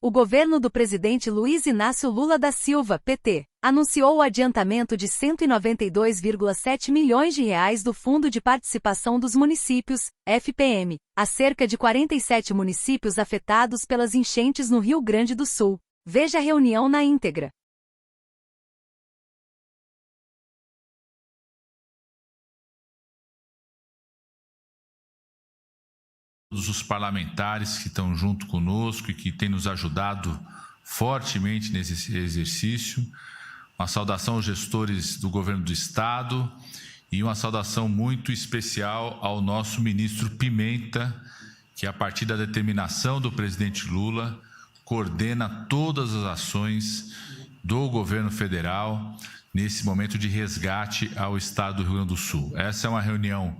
O governo do presidente Luiz Inácio Lula da Silva, PT, anunciou o adiantamento de R$ 192,7 milhões do Fundo de Participação dos Municípios, FPM, a cerca de 47 municípios afetados pelas enchentes no Rio Grande do Sul. Veja a reunião na íntegra. Todos os parlamentares que estão junto conosco e que têm nos ajudado fortemente nesse exercício. Uma saudação aos gestores do governo do Estado e uma saudação muito especial ao nosso ministro Pimenta, que a partir da determinação do presidente Lula, coordena todas as ações do governo federal nesse momento de resgate ao Estado do Rio Grande do Sul. Essa é uma reunião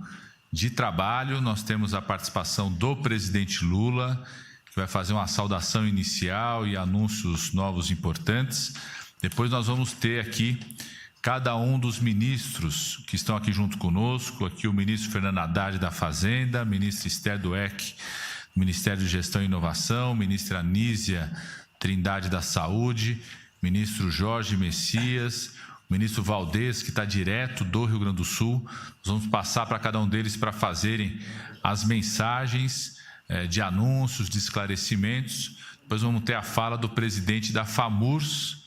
de trabalho, nós temos a participação do presidente Lula, que vai fazer uma saudação inicial e anúncios novos importantes. Depois nós vamos ter aqui cada um dos ministros que estão aqui junto conosco, aqui o ministro Fernando Haddad da Fazenda, a ministra Esther Dweck, do Ministério de Gestão e Inovação, ministra Anísia Trindade da Saúde, ministro Jorge Messias, ministro Valdez, que está direto do Rio Grande do Sul. Nós vamos passar para cada um deles para fazerem as mensagens de anúncios, de esclarecimentos. Depois vamos ter a fala do presidente da FAMURS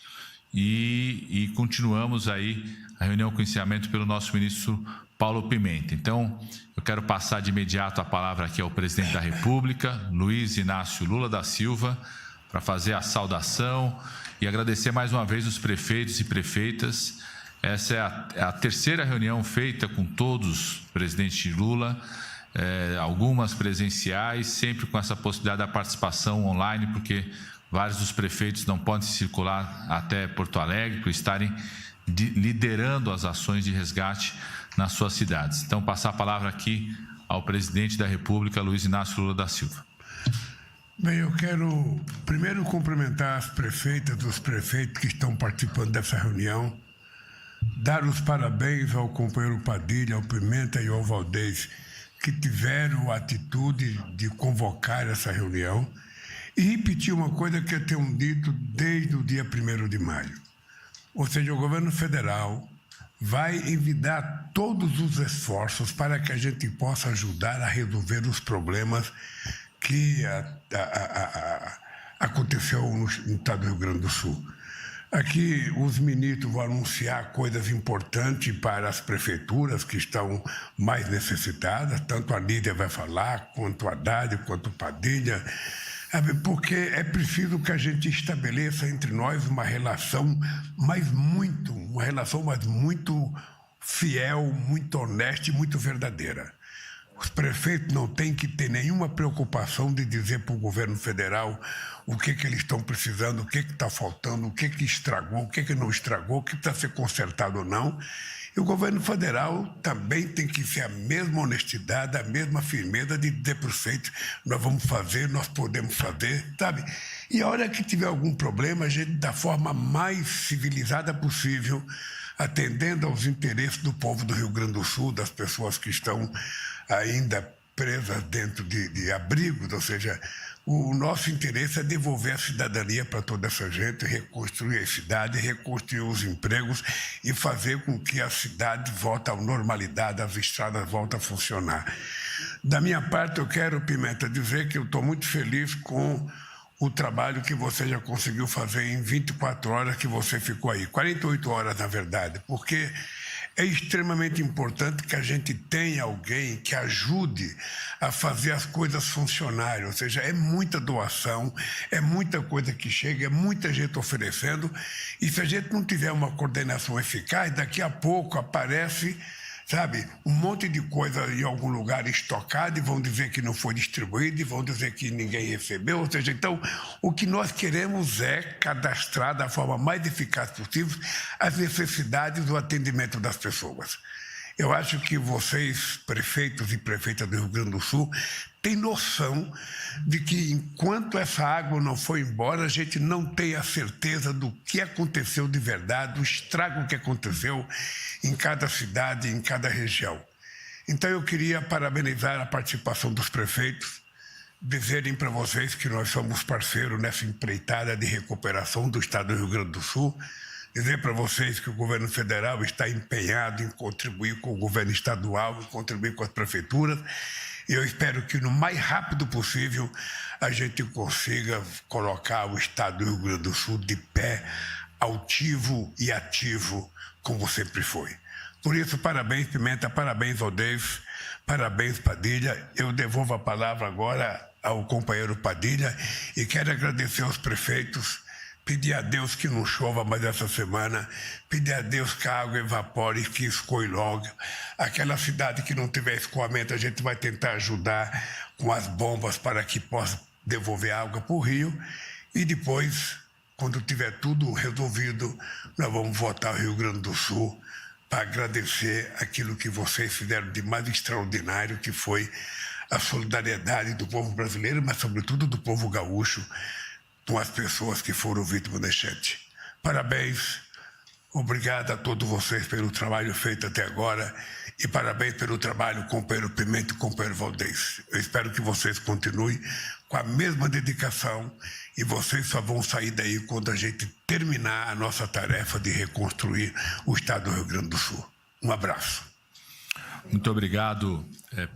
e continuamos aí a reunião com encerramento pelo nosso ministro Paulo Pimenta. Então, eu quero passar de imediato a palavra aqui ao presidente da República, Luiz Inácio Lula da Silva, para fazer a saudação e agradecer mais uma vez os prefeitos e prefeitas. Essa é a terceira reunião feita com todos, presidente Lula, algumas presenciais, sempre com essa possibilidade da participação online, porque vários dos prefeitos não podem circular até Porto Alegre por estarem liderando as ações de resgate nas suas cidades. Então, passar a palavra aqui ao presidente da República, Luiz Inácio Lula da Silva. Bem, eu quero primeiro cumprimentar as prefeitas e os prefeitos que estão participando dessa reunião, dar os parabéns ao companheiro Padilha, ao Pimenta e ao Valdez, que tiveram a atitude de convocar essa reunião, e repetir uma coisa que eu tenho dito desde o dia 1º de maio. Ou seja, o governo federal vai envidar todos os esforços para que a gente possa ajudar a resolver os problemas que aconteceu no estado do Rio Grande do Sul. Aqui os ministros vão anunciar coisas importantes para as prefeituras que estão mais necessitadas, tanto a Lídia vai falar, quanto a Haddad, quanto o Padilha, porque é preciso que a gente estabeleça entre nós uma relação muito fiel, muito honesta e muito verdadeira. Os prefeitos não têm que ter nenhuma preocupação de dizer para o governo federal o que eles estão precisando, o que está faltando, o que estragou, o que não estragou, o que precisa ser consertado ou não. E o governo federal também tem que ser a mesma honestidade, a mesma firmeza de dizer para os prefeitos: nós vamos fazer, nós podemos fazer, sabe? E a hora que tiver algum problema, a gente, da forma mais civilizada possível, atendendo aos interesses do povo do Rio Grande do Sul, das pessoas que estão ainda presas dentro de abrigos, ou seja, o nosso interesse é devolver a cidadania para toda essa gente, reconstruir a cidade, reconstruir os empregos e fazer com que a cidade volte à normalidade, as estradas voltem a funcionar. Da minha parte, eu quero, Pimenta, dizer que eu estou muito feliz com o trabalho que você já conseguiu fazer em 24 horas que você ficou aí, 48 horas, na verdade, porque é extremamente importante que a gente tenha alguém que ajude a fazer as coisas funcionarem, ou seja, é muita doação, é muita coisa que chega, é muita gente oferecendo, e se a gente não tiver uma coordenação eficaz, daqui a pouco aparece, sabe, um monte de coisa em algum lugar estocada e vão dizer que não foi distribuído e vão dizer que ninguém recebeu. Ou seja, então, o que nós queremos é cadastrar da forma mais eficaz possível as necessidades do atendimento das pessoas. Eu acho que vocês, prefeitos e prefeitas do Rio Grande do Sul, têm noção de que enquanto essa água não for embora, a gente não tem a certeza do que aconteceu de verdade, do estrago que aconteceu em cada cidade, em cada região. Então eu queria parabenizar a participação dos prefeitos, dizerem para vocês que nós somos parceiros nessa empreitada de recuperação do Estado do Rio Grande do Sul, dizer para vocês que o governo federal está empenhado em contribuir com o governo estadual e contribuir com as prefeituras. E eu espero que no mais rápido possível a gente consiga colocar o Estado do Rio Grande do Sul de pé, altivo e ativo, como sempre foi. Por isso, parabéns, Pimenta, parabéns, Odeis, parabéns, Padilha. Eu devolvo a palavra agora ao companheiro Padilha e quero agradecer aos prefeitos, pedir a Deus que não chova mais essa semana, pedir a Deus que a água evapore e que escoe logo. Aquela cidade que não tiver escoamento, a gente vai tentar ajudar com as bombas para que possa devolver água para o rio. E depois, quando tiver tudo resolvido, nós vamos voltar ao Rio Grande do Sul para agradecer aquilo que vocês fizeram de mais extraordinário, que foi a solidariedade do povo brasileiro, mas sobretudo do povo gaúcho, com as pessoas que foram vítimas da enchente. Parabéns, obrigado a todos vocês pelo trabalho feito até agora e parabéns pelo trabalho, companheiro Pimenta e companheiro Valdez. Eu espero que vocês continuem com a mesma dedicação e vocês só vão sair daí quando a gente terminar a nossa tarefa de reconstruir o Estado do Rio Grande do Sul. Um abraço. Muito obrigado,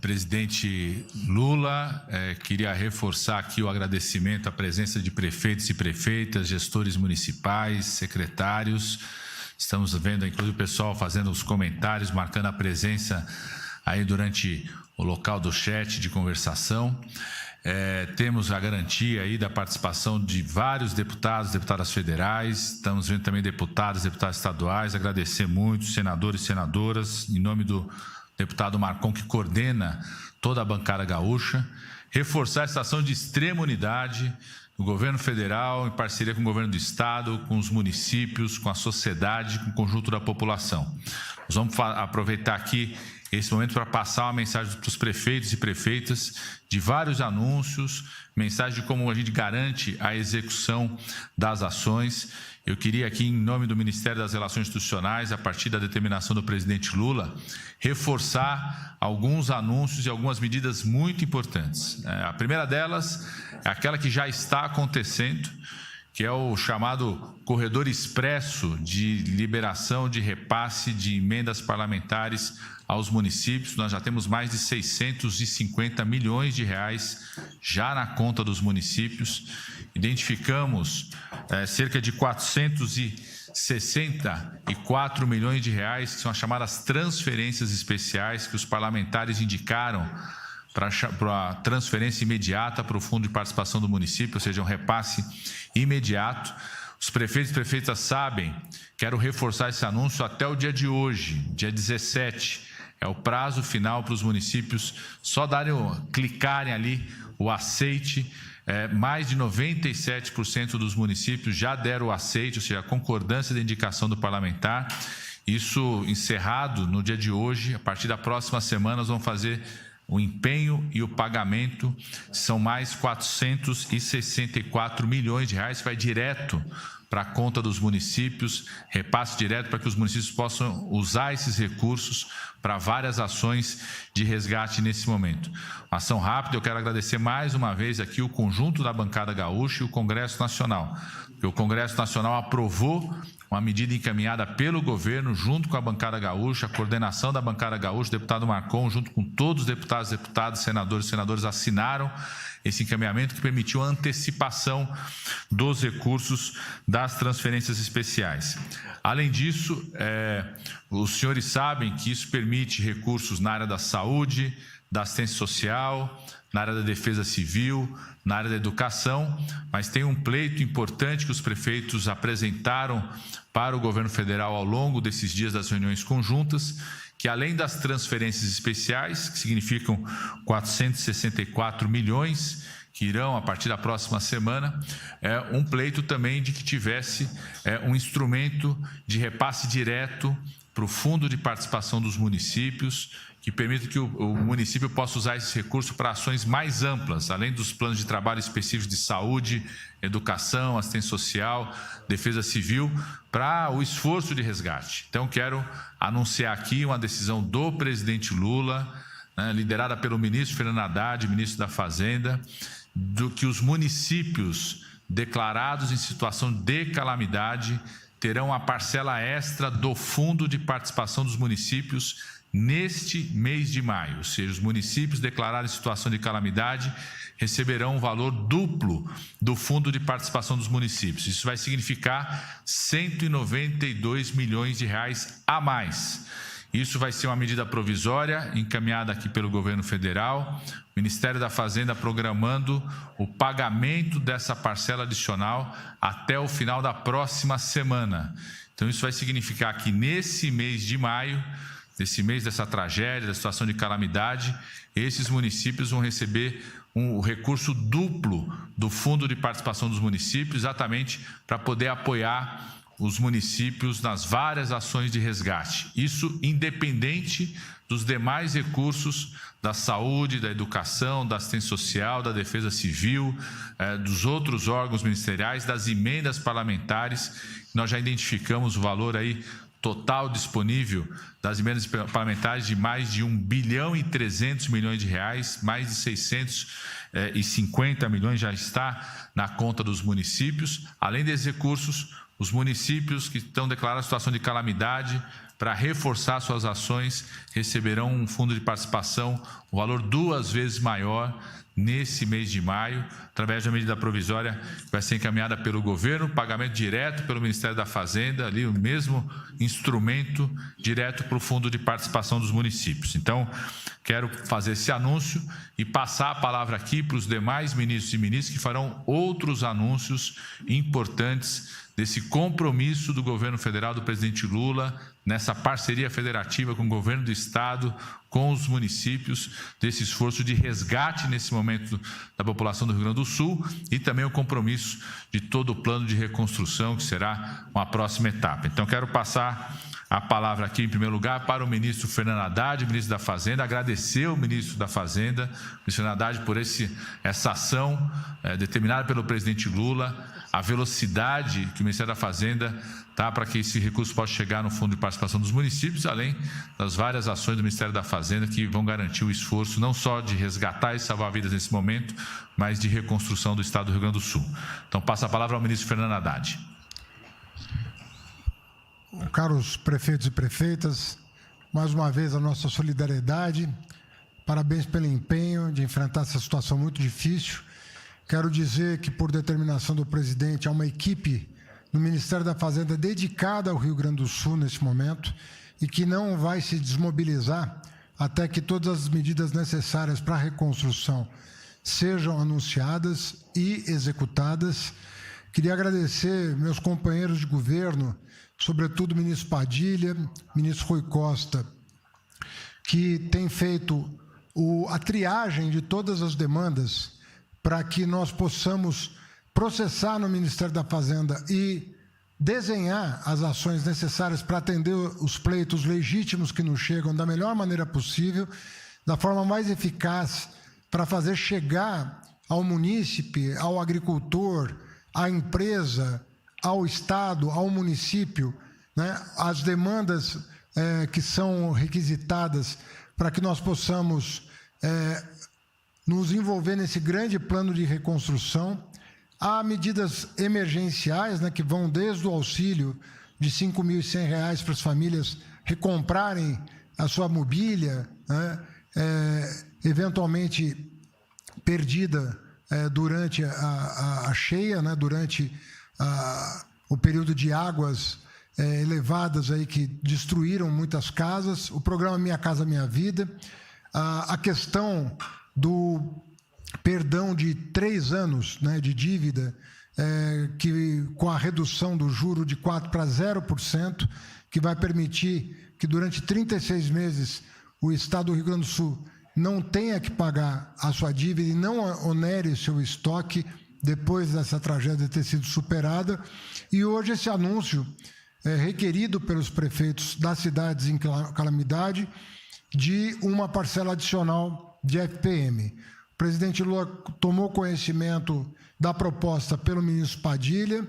presidente Lula. Queria reforçar aqui o agradecimento à presença de prefeitos e prefeitas, gestores municipais, secretários. Estamos vendo, inclusive, o pessoal fazendo os comentários, marcando a presença aí durante o local do chat de conversação. Temos a garantia aí da participação de vários deputados, deputadas federais. Estamos vendo também deputados estaduais. Agradecer muito, senadores e senadoras, em nome do deputado Marcon, que coordena toda a bancada gaúcha, reforçar essa ação de extrema unidade do governo federal, em parceria com o governo do estado, com os municípios, com a sociedade, com o conjunto da população. Nós vamos aproveitar aqui esse momento para passar uma mensagem para os prefeitos e prefeitas de vários anúncios, mensagem de como a gente garante a execução das ações. Eu queria aqui, em nome do Ministério das Relações Institucionais, a partir da determinação do presidente Lula, reforçar alguns anúncios e algumas medidas muito importantes. A primeira delas é aquela que já está acontecendo, que é o chamado corredor expresso de liberação de repasse de emendas parlamentares aos municípios. Nós já temos mais de 650 milhões de reais já na conta dos municípios. Identificamos cerca de 464 milhões de reais, que são as chamadas transferências especiais que os parlamentares indicaram para a transferência imediata para o Fundo de Participação do Município, ou seja, um repasse imediato. Os prefeitos e prefeitas sabem, quero reforçar esse anúncio até o dia de hoje, dia 17, é o prazo final para os municípios só clicarem ali o aceite. Mais de 97% dos municípios já deram o aceite, ou seja, a concordância da indicação do parlamentar. Isso encerrado no dia de hoje. A partir da próxima semana nós vamos fazer o empenho e o pagamento. São mais 464 milhões de reais, vai direto para a conta dos municípios, repasse direto para que os municípios possam usar esses recursos para várias ações de resgate nesse momento. Uma ação rápida, eu quero agradecer mais uma vez aqui o conjunto da bancada gaúcha e o Congresso Nacional, porque o Congresso Nacional aprovou uma medida encaminhada pelo governo, junto com a bancada gaúcha, a coordenação da bancada gaúcha, o deputado Marcon, junto com todos os deputados, senadores, assinaram esse encaminhamento que permitiu a antecipação dos recursos das transferências especiais. Além disso, os senhores sabem que isso permite recursos na área da saúde, da assistência social, na área da defesa civil, na área da educação, mas tem um pleito importante que os prefeitos apresentaram para o governo federal ao longo desses dias das reuniões conjuntas, que além das transferências especiais, que significam 464 milhões, que irão a partir da próxima semana, um pleito também de que tivesse um instrumento de repasse direto para o Fundo de Participação dos Municípios, que permita que o município possa usar esse recurso para ações mais amplas, além dos planos de trabalho específicos de saúde, educação, assistência social, defesa civil, para o esforço de resgate. Então, quero anunciar aqui uma decisão do presidente Lula, liderada pelo ministro Fernando Haddad, ministro da Fazenda, do que os municípios declarados em situação de calamidade terão a parcela extra do Fundo de Participação dos Municípios neste mês de maio, ou seja, os municípios declarados em situação de calamidade receberão um valor duplo do Fundo de Participação dos Municípios. Isso vai significar 192 milhões de reais a mais. Isso vai ser uma medida provisória encaminhada aqui pelo governo federal, o Ministério da Fazenda programando o pagamento dessa parcela adicional até o final da próxima semana. Então isso vai significar que nesse mês de maio, nesse mês dessa tragédia, da situação de calamidade, esses municípios vão receber o recurso duplo do Fundo de Participação dos Municípios, exatamente para poder apoiar os municípios nas várias ações de resgate. Isso independente dos demais recursos da saúde, da educação, da assistência social, da defesa civil, dos outros órgãos ministeriais, das emendas parlamentares. Nós já identificamos o valor aí total disponível das emendas parlamentares de mais de 1 bilhão e 300 milhões de reais, mais de 650 milhões já está na conta dos municípios. Além desses recursos, os municípios que estão declarados situação de calamidade, para reforçar suas ações, receberão um fundo de participação, um valor 2 vezes maior nesse mês de maio, através de uma medida provisória que vai ser encaminhada pelo governo, pagamento direto pelo Ministério da Fazenda, ali o mesmo instrumento direto para o Fundo de Participação dos Municípios. Então, quero fazer esse anúncio e passar a palavra aqui para os demais ministros e ministras que farão outros anúncios importantes desse compromisso do governo federal, do presidente Lula, nessa parceria federativa com o governo do estado, com os municípios, desse esforço de resgate nesse momento da população do Rio Grande do Sul e também o compromisso de todo o plano de reconstrução, que será uma próxima etapa. Então, quero passar a palavra aqui, em primeiro lugar, para o ministro Fernando Haddad, ministro da Fazenda, agradecer ao ministro da Fazenda, ministro Fernando Haddad, por essa ação determinada pelo presidente Lula, a velocidade que o Ministério da Fazenda está para que esse recurso possa chegar no Fundo de Participação dos Municípios, além das várias ações do Ministério da Fazenda que vão garantir o esforço não só de resgatar e salvar vidas nesse momento, mas de reconstrução do estado do Rio Grande do Sul. Então, passo a palavra ao ministro Fernando Haddad. Caros prefeitos e prefeitas, mais uma vez a nossa solidariedade, parabéns pelo empenho de enfrentar essa situação muito difícil. Quero dizer que, por determinação do presidente, há uma equipe no Ministério da Fazenda dedicada ao Rio Grande do Sul nesse momento e que não vai se desmobilizar até que todas as medidas necessárias para a reconstrução sejam anunciadas e executadas. Queria agradecer meus companheiros de governo, sobretudo o ministro Padilha, ministro Rui Costa, que tem feito a triagem de todas as demandas para que nós possamos processar no Ministério da Fazenda e desenhar as ações necessárias para atender os pleitos legítimos que nos chegam da melhor maneira possível, da forma mais eficaz, para fazer chegar ao munícipe, ao agricultor, à empresa, ao Estado, ao município, né, as demandas que são requisitadas para que nós possamos nos envolver nesse grande plano de reconstrução. Há medidas emergenciais, né, que vão desde o auxílio de R$ 5.100 para as famílias recomprarem a sua mobília, né, eventualmente perdida durante a cheia, né, durante o período de águas elevadas aí que destruíram muitas casas, o programa Minha Casa Minha Vida, a questão do perdão de 3 anos, né, de dívida, que com a redução do juro de 4% para 0%, que vai permitir que durante 36 meses o Estado do Rio Grande do Sul não tenha que pagar a sua dívida e não onere seu estoque depois dessa tragédia ter sido superada. E hoje esse anúncio é requerido pelos prefeitos das cidades em calamidade de uma parcela adicional de FPM. O presidente Lula tomou conhecimento da proposta pelo ministro Padilha,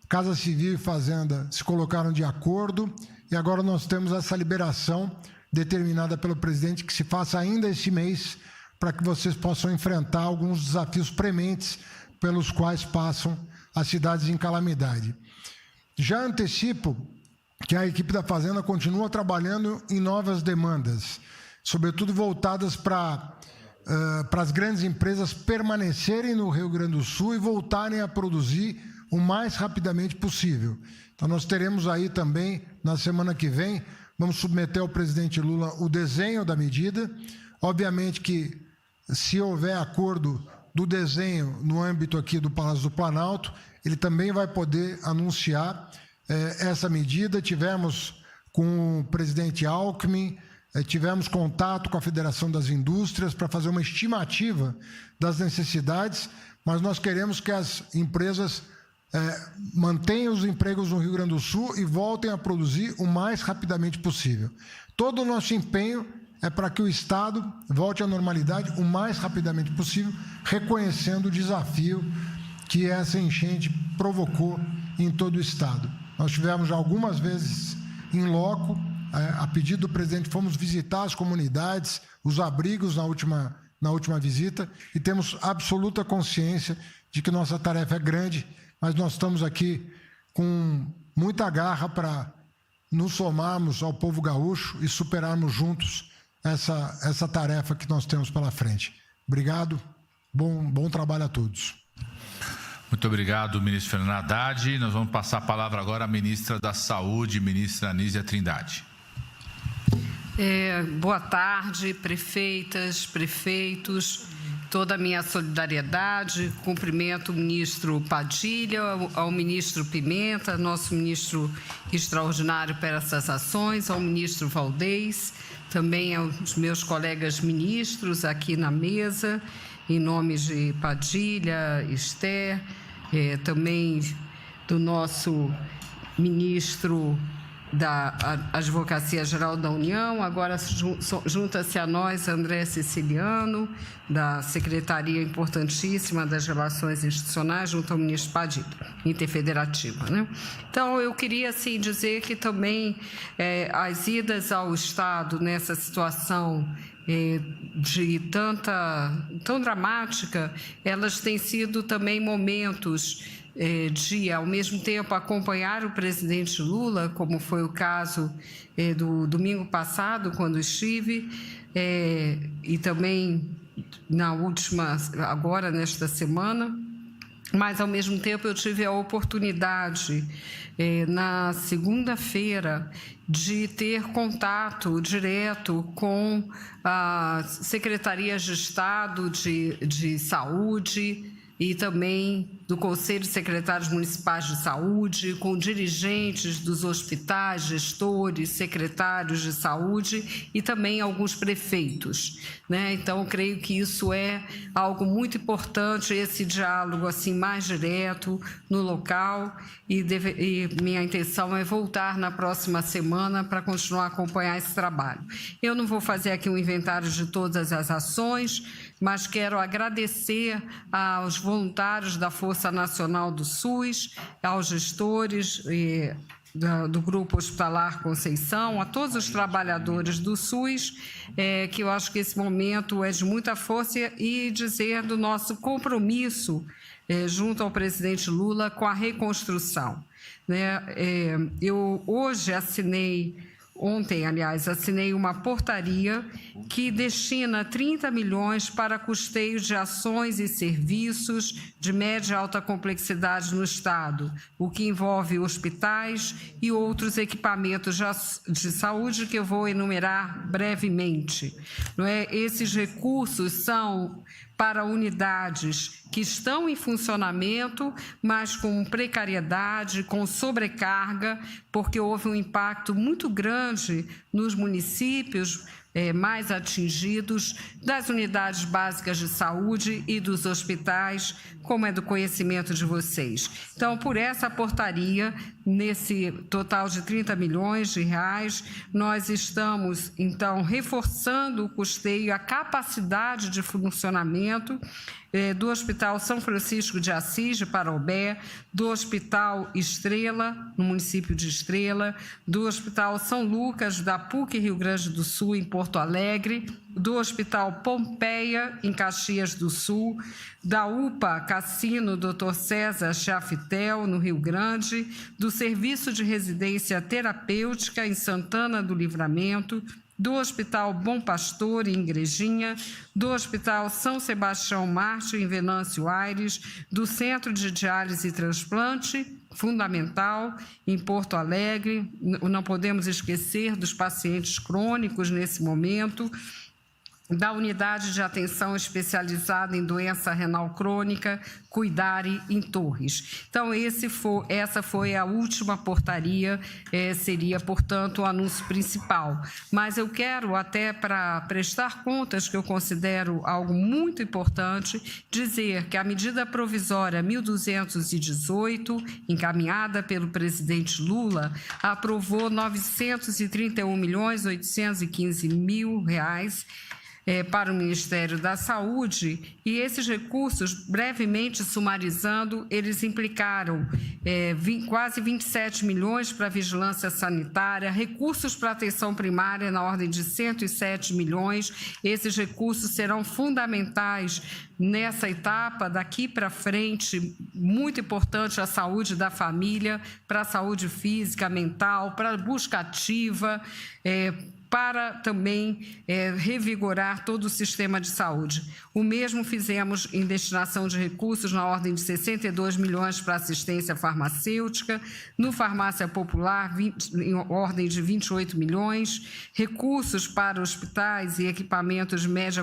Casa Civil e Fazenda se colocaram de acordo e agora nós temos essa liberação determinada pelo presidente que se faça ainda esse mês para que vocês possam enfrentar alguns desafios prementes pelos quais passam as cidades em calamidade. Já antecipo que a equipe da Fazenda continua trabalhando em novas demandas, sobretudo voltadas para as grandes empresas permanecerem no Rio Grande do Sul e voltarem a produzir o mais rapidamente possível. Então, nós teremos aí também, na semana que vem, vamos submeter ao presidente Lula o desenho da medida. Obviamente que, se houver acordo do desenho no âmbito aqui do Palácio do Planalto, ele também vai poder anunciar essa medida. Tivemos com o presidente Alckmin, tivemos contato com a Federação das Indústrias para fazer uma estimativa das necessidades, mas nós queremos que as empresas mantenham os empregos no Rio Grande do Sul e voltem a produzir o mais rapidamente possível. Todo o nosso empenho é para que o Estado volte à normalidade o mais rapidamente possível, reconhecendo o desafio que essa enchente provocou em todo o Estado. Nós tivemos já algumas vezes em loco, a pedido do presidente, fomos visitar as comunidades, os abrigos na última visita, e temos absoluta consciência de que nossa tarefa é grande, mas nós estamos aqui com muita garra para nos somarmos ao povo gaúcho e superarmos juntos essa tarefa que nós temos pela frente. Obrigado, bom trabalho a todos. Muito obrigado, ministro Fernando Haddad. Nós vamos passar a palavra agora à ministra da Saúde, ministra Anísia Trindade. Boa tarde, prefeitas, prefeitos, toda a minha solidariedade. Cumprimento o ministro Padilha, ao ministro Pimenta, nosso ministro extraordinário para essas ações, ao ministro Valdez, também aos meus colegas ministros aqui na mesa, em nome de Padilha, Esther, também do nosso ministro da Advocacia Geral da União, agora junta-se a nós André Siciliano, da Secretaria Importantíssima das Relações Institucionais, junto ao ministro Padilha, interfederativa, né? Então, eu queria, assim, dizer que também as idas ao Estado nessa situação de tão dramática, elas têm sido também momentos de, ao mesmo tempo, acompanhar o presidente Lula, como foi o caso do domingo passado, quando estive, e também na última, agora nesta semana, mas, ao mesmo tempo, eu tive a oportunidade, na segunda-feira, de ter contato direto com as secretarias de Estado de Saúde e também do Conselho de Secretários Municipais de Saúde, com dirigentes dos hospitais, gestores, secretários de saúde e também alguns prefeitos, né? Então, creio que isso é algo muito importante, esse diálogo assim mais direto no local, e minha intenção é voltar na próxima semana para continuar a acompanhar esse trabalho. Eu não vou fazer aqui um inventário de todas as ações, mas quero agradecer aos voluntários da Força Nacional do SUS, aos gestores do Grupo Hospitalar Conceição, a todos os trabalhadores do SUS, que eu acho que esse momento é de muita força, e dizer do nosso compromisso junto ao presidente Lula com a reconstrução, né? Eu hoje ontem, assinei uma portaria que destina 30 milhões para custeio de ações e serviços de média e alta complexidade no Estado, o que envolve hospitais e outros equipamentos de saúde que eu vou enumerar brevemente. Não é? Esses recursos são para unidades que estão em funcionamento, mas com precariedade, com sobrecarga, porque houve um impacto muito grande nos municípios mais atingidos, das unidades básicas de saúde e dos hospitais, como é do conhecimento de vocês. Então, por essa portaria, nesse total de 30 milhões de reais, nós estamos, então, reforçando o custeio, a capacidade de funcionamento do Hospital São Francisco de Assis, de Parobé, do Hospital Estrela, no município de Estrela, do Hospital São Lucas, da PUC Rio Grande do Sul, em Porto Alegre, do Hospital Pompeia, em Caxias do Sul, da UPA Cassino Dr. César Chafitel, no Rio Grande, do Serviço de Residência Terapêutica, em Santana do Livramento, do Hospital Bom Pastor, em Igrejinha, do Hospital São Sebastião Mártir, em Venâncio Aires, do Centro de Diálise e Transplante Fundamental, em Porto Alegre. Não podemos esquecer dos pacientes crônicos nesse momento, da Unidade de Atenção Especializada em Doença Renal Crônica, Cuidare, em Torres. Então, essa foi a última portaria, seria, portanto, o anúncio principal. Mas eu quero, até para prestar contas, que eu considero algo muito importante, dizer que a medida provisória 1218, encaminhada pelo presidente Lula, aprovou R$ 931.815.000 para o Ministério da Saúde, e esses recursos, brevemente sumarizando, eles implicaram quase 27 milhões para a vigilância sanitária, recursos para a atenção primária na ordem de 107 milhões. Esses recursos serão fundamentais nessa etapa, daqui para frente, muito importante a saúde da família, para a saúde física, mental, para a busca ativa, para também revigorar todo o sistema de saúde. O mesmo fizemos em destinação de recursos na ordem de 62 milhões para assistência farmacêutica, no Farmácia Popular, em ordem de 28 milhões, recursos para hospitais e equipamentos de média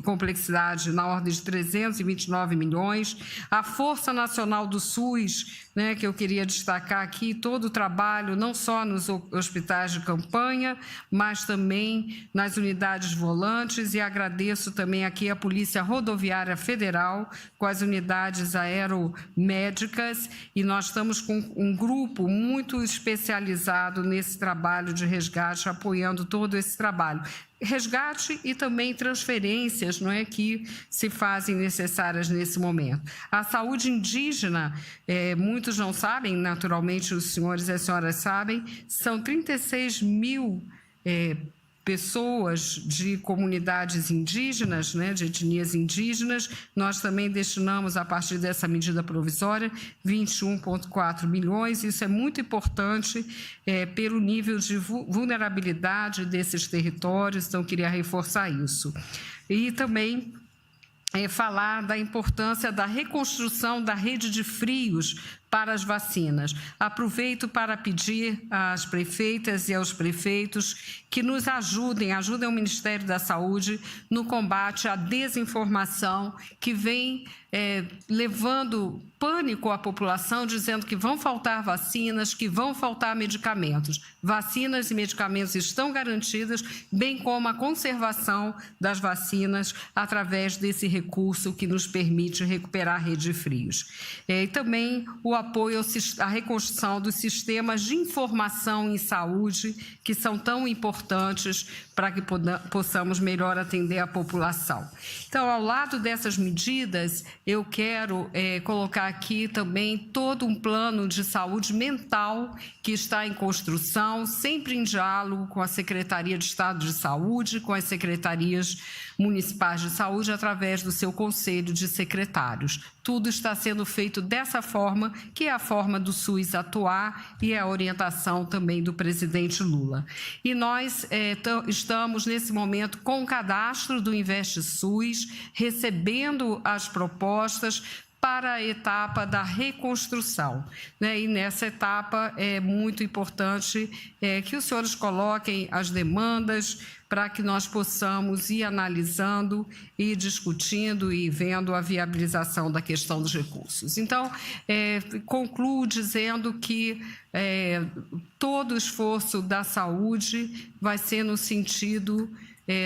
complexidade na ordem de 329 milhões, a Força Nacional do SUS, que eu queria destacar aqui, todo o trabalho, não só nos hospitais de campanha, mas também nas unidades volantes, e agradeço também aqui a Polícia Rodoviária Federal, com as unidades aeromédicas, e nós estamos com um grupo muito especializado nesse trabalho de resgate, apoiando todo esse trabalho. Resgate e também transferências, que se fazem necessárias nesse momento. A saúde indígena, muitos não sabem, naturalmente os senhores e as senhoras sabem, são 36 mil pessoas de comunidades indígenas, de etnias indígenas. Nós também destinamos, a partir dessa medida provisória, 21,4 milhões. Isso é muito importante pelo nível de vulnerabilidade desses territórios, então queria reforçar isso. E também falar da importância da reconstrução da rede de frios para as vacinas. Aproveito para pedir às prefeitas e aos prefeitos que nos ajudem o Ministério da Saúde no combate à desinformação que vem levando pânico à população, dizendo que vão faltar vacinas, que vão faltar medicamentos. Vacinas e medicamentos estão garantidos, bem como a conservação das vacinas através desse recurso que nos permite recuperar a rede de frios. E também o apoio à reconstrução dos sistemas de informação em saúde, que são tão importantes para que possamos melhor atender a população. Então, ao lado dessas medidas, eu quero colocar aqui também todo um plano de saúde mental que está em construção, sempre em diálogo com a Secretaria de Estado de Saúde, com as secretarias municipais de saúde, através do seu conselho de secretários. Tudo está sendo feito dessa forma, que é a forma do SUS atuar e é a orientação também do presidente Lula. E nós estamos, nesse momento, com o cadastro do InvestSUS, recebendo as propostas para a etapa da reconstrução. E nessa etapa é muito importante que os senhores coloquem as demandas para que nós possamos ir analisando e discutindo e vendo a viabilização da questão dos recursos. Então, concluo dizendo que todo o esforço da saúde vai ser no sentido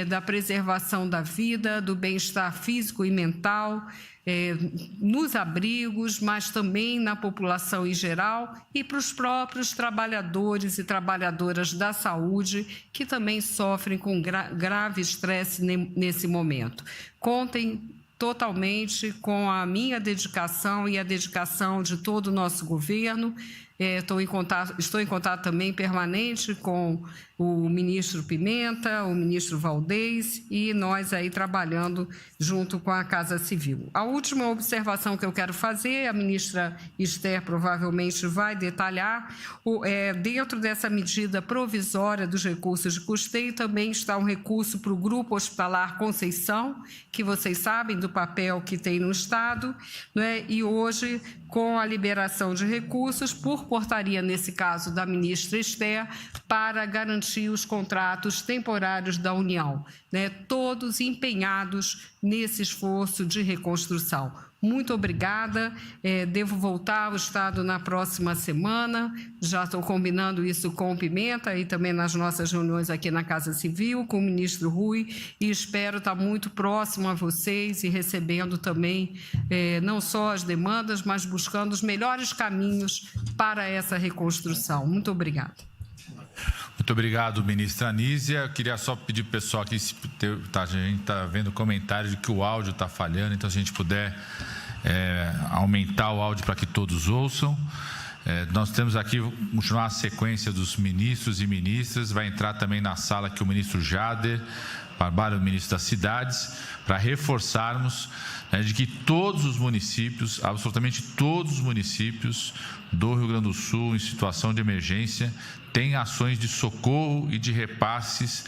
da preservação da vida, do bem-estar físico e mental, nos abrigos, mas também na população em geral e para os próprios trabalhadores e trabalhadoras da saúde que também sofrem com grave estresse nesse momento. Contem totalmente com a minha dedicação e a dedicação de todo o nosso governo. Estou em contato também permanente com o ministro Pimenta, o ministro Valdez e nós aí trabalhando junto com a Casa Civil. A última observação que eu quero fazer, a ministra Esther provavelmente vai detalhar, dentro dessa medida provisória dos recursos de custeio também está um recurso para o Grupo Hospitalar Conceição, que vocês sabem do papel que tem no Estado, né? E hoje, com a liberação de recursos, por portaria, nesse caso, da ministra Esther, para garantir os contratos temporários da União, né? Todos empenhados nesse esforço de reconstrução. Muito obrigada. Devo voltar ao Estado na próxima semana. Já estou combinando isso com o Pimenta e também nas nossas reuniões aqui na Casa Civil, com o ministro Rui, e espero estar muito próximo a vocês e recebendo também não só as demandas, mas buscando os melhores caminhos para essa reconstrução. Muito obrigada. Muito obrigado, ministra Anísia. Queria só pedir para o pessoal aqui, a gente está vendo comentário de que o áudio está falhando, então se a gente puder aumentar o áudio para que todos ouçam. Nós temos aqui, continuar a sequência dos ministros e ministras, vai entrar também na sala aqui o ministro Jader Barbalho, o ministro das Cidades, para reforçarmos de que todos os municípios, absolutamente todos os municípios do Rio Grande do Sul em situação de emergência têm ações de socorro e de repasses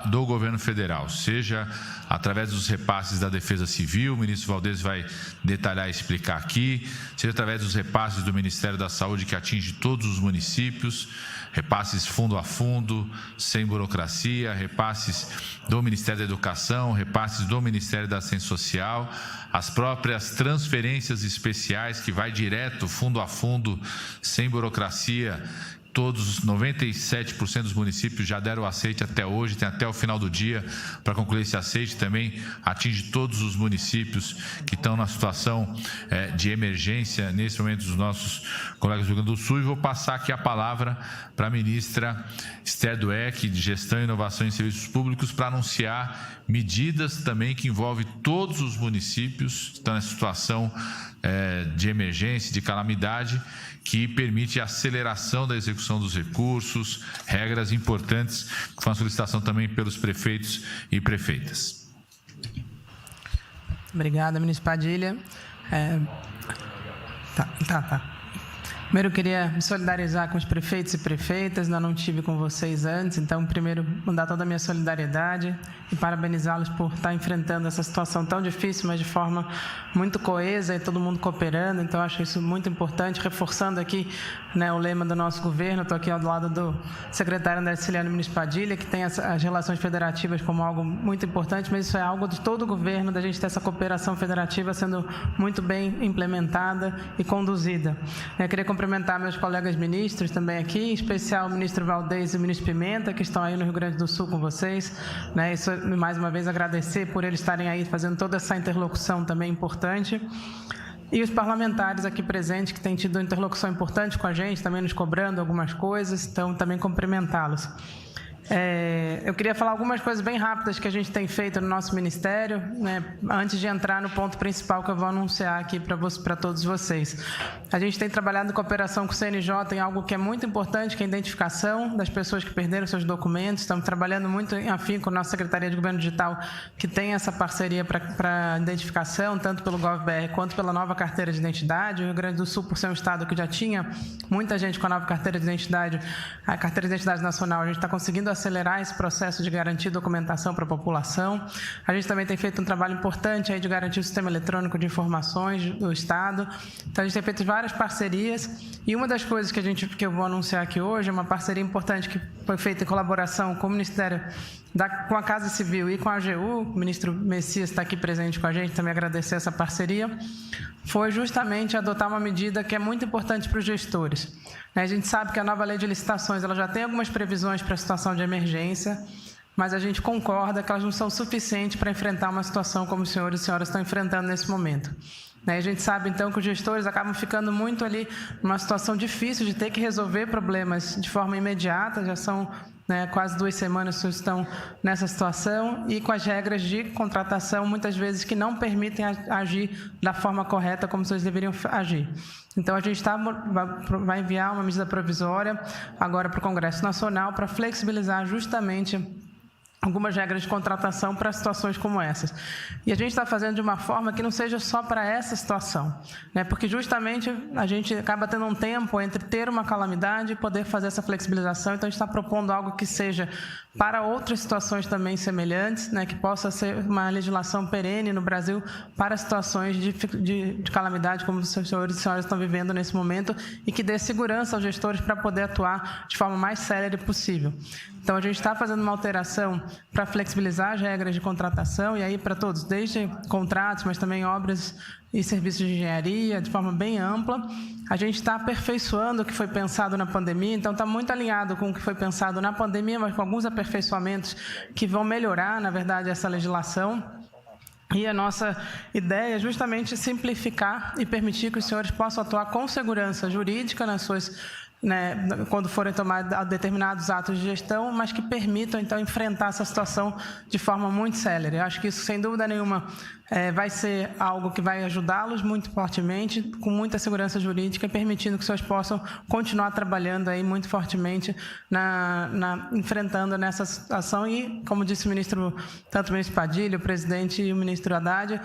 do governo federal, seja através dos repasses da Defesa Civil, o ministro Valdez vai detalhar e explicar aqui, seja através dos repasses do Ministério da Saúde, que atinge todos os municípios, repasses fundo a fundo, sem burocracia, repasses do Ministério da Educação, repasses do Ministério da Assistência Social, as próprias transferências especiais, que vai direto, fundo a fundo, sem burocracia. Todos os 97% dos municípios já deram o aceite até hoje, tem até o final do dia para concluir esse aceite. Também atinge todos os municípios que estão na situação de emergência nesse momento, dos nossos colegas do Rio Grande do Sul. E vou passar aqui a palavra para a ministra Esther Dweck, de Gestão, Inovação e Serviços Públicos, para anunciar medidas também que envolvem todos os municípios que estão nessa situação de emergência, de calamidade, que permite a aceleração da execução dos recursos, regras importantes, que foi uma solicitação também pelos prefeitos e prefeitas. Obrigada, ministro Padilha. Primeiro, eu queria me solidarizar com os prefeitos e prefeitas, ainda não estive com vocês antes, então, primeiro, mandar toda a minha solidariedade e parabenizá-los por estar enfrentando essa situação tão difícil, mas de forma muito coesa e todo mundo cooperando. Então, acho isso muito importante, reforçando aqui o lema do nosso governo. Estou aqui ao lado do secretário André Siciliano, ministro Padilha, que tem as relações federativas como algo muito importante, mas isso é algo de todo o governo, da gente ter essa cooperação federativa sendo muito bem implementada e conduzida. Eu queria cumprimentar meus colegas ministros também aqui, em especial o ministro Valdez e o ministro Pimenta, que estão aí no Rio Grande do Sul com vocês. Isso, mais uma vez, agradecer por eles estarem aí fazendo toda essa interlocução também importante. E os parlamentares aqui presentes, que têm tido interlocução importante com a gente, também nos cobrando algumas coisas, então também cumprimentá-los. Eu queria falar algumas coisas bem rápidas que a gente tem feito no nosso ministério, antes de entrar no ponto principal que eu vou anunciar aqui para todos vocês. A gente tem trabalhado em cooperação com o CNJ em algo que é muito importante, que é a identificação das pessoas que perderam seus documentos. Estamos trabalhando muito em afinco com a nossa Secretaria de Governo Digital, que tem essa parceria para identificação, tanto pelo GovBR quanto pela nova carteira de identidade. O Rio Grande do Sul, por ser um estado que já tinha muita gente com a nova carteira de identidade, a carteira de identidade nacional, a gente está conseguindo acelerar esse processo de garantir documentação para a população. A gente também tem feito um trabalho importante aí de garantir o sistema eletrônico de informações do Estado. Então, a gente tem feito várias parcerias, e uma das coisas que eu vou anunciar aqui hoje é uma parceria importante que foi feita em colaboração com o Ministério com a Casa Civil e com a AGU. O ministro Messias está aqui presente com a gente, também agradecer essa parceria. Foi justamente adotar uma medida que é muito importante para os gestores. A gente sabe que a nova lei de licitações ela já tem algumas previsões para a situação de emergência, mas a gente concorda que elas não são suficientes para enfrentar uma situação como os senhores e senhoras estão enfrentando nesse momento. A gente sabe, então, que os gestores acabam ficando muito ali numa situação difícil de ter que resolver problemas de forma imediata, já são né? Quase 2 semanas as pessoas estão nessa situação e com as regras de contratação, muitas vezes que não permitem agir da forma correta como vocês deveriam agir. Então, a gente vai enviar uma medida provisória agora para o Congresso Nacional para flexibilizar justamente algumas regras de contratação para situações como essas. E a gente está fazendo de uma forma que não seja só para essa situação, né? Porque justamente a gente acaba tendo um tempo entre ter uma calamidade e poder fazer essa flexibilização. Então, a gente está propondo algo que seja para outras situações também semelhantes, né? Que possa ser uma legislação perene no Brasil para situações de calamidade como os senhores e senhoras estão vivendo nesse momento e que dê segurança aos gestores para poder atuar de forma mais célere possível. Então, a gente está fazendo uma alteração para flexibilizar as regras de contratação e aí para todos, desde contratos, mas também obras e serviços de engenharia, de forma bem ampla. A gente está aperfeiçoando o que foi pensado na pandemia, então está muito alinhado com o que foi pensado na pandemia, mas com alguns aperfeiçoamentos que vão melhorar, na verdade, essa legislação. E a nossa ideia é justamente simplificar e permitir que os senhores possam atuar com segurança jurídica nas suas, né, quando forem tomar determinados atos de gestão, mas que permitam, então, enfrentar essa situação de forma muito célere. Eu acho que isso, sem dúvida nenhuma, vai ser algo que vai ajudá-los muito fortemente, com muita segurança jurídica, permitindo que os senhores possam continuar trabalhando aí muito fortemente, enfrentando nessa situação. E, como disse o ministro, tanto o ministro Padilha, o presidente e o ministro Haddad,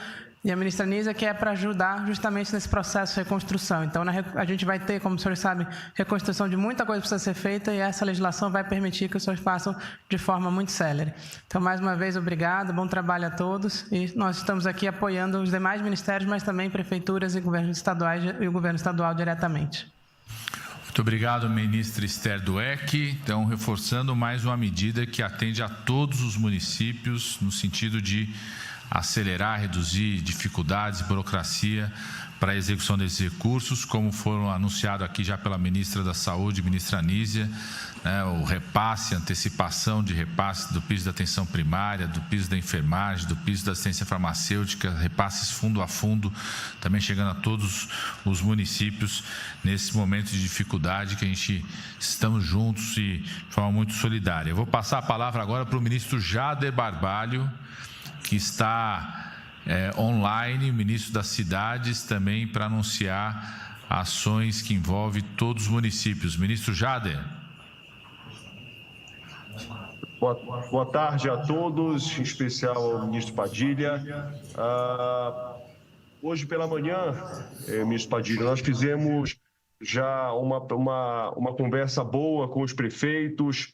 e a ministra Nízia, que é para ajudar justamente nesse processo de reconstrução. Então, a gente vai ter, como os senhores sabem, reconstrução de muita coisa que precisa ser feita e essa legislação vai permitir que os senhores façam de forma muito célere. Então, mais uma vez, obrigado, bom trabalho a todos e nós estamos aqui apoiando os demais ministérios, mas também prefeituras e governos estaduais e o governo estadual diretamente. Muito obrigado, ministra Esther Dweck. Então, reforçando mais uma medida que atende a todos os municípios no sentido de acelerar, reduzir dificuldades, burocracia para a execução desses recursos, como foram anunciados aqui já pela ministra da Saúde, ministra Nízia, né, o repasse, antecipação de repasse do piso da atenção primária, do piso da enfermagem, do piso da assistência farmacêutica, repasses fundo a fundo, também chegando a todos os municípios nesse momento de dificuldade que a gente estamos juntos e de forma muito solidária. Eu vou passar a palavra agora para o ministro Jader Barbalho, que está online, o ministro das Cidades, também para anunciar ações que envolvem todos os municípios. Ministro Jader. Boa tarde a todos, em especial ao ministro Padilha. Hoje pela manhã, ministro Padilha, nós fizemos já uma conversa boa com os prefeitos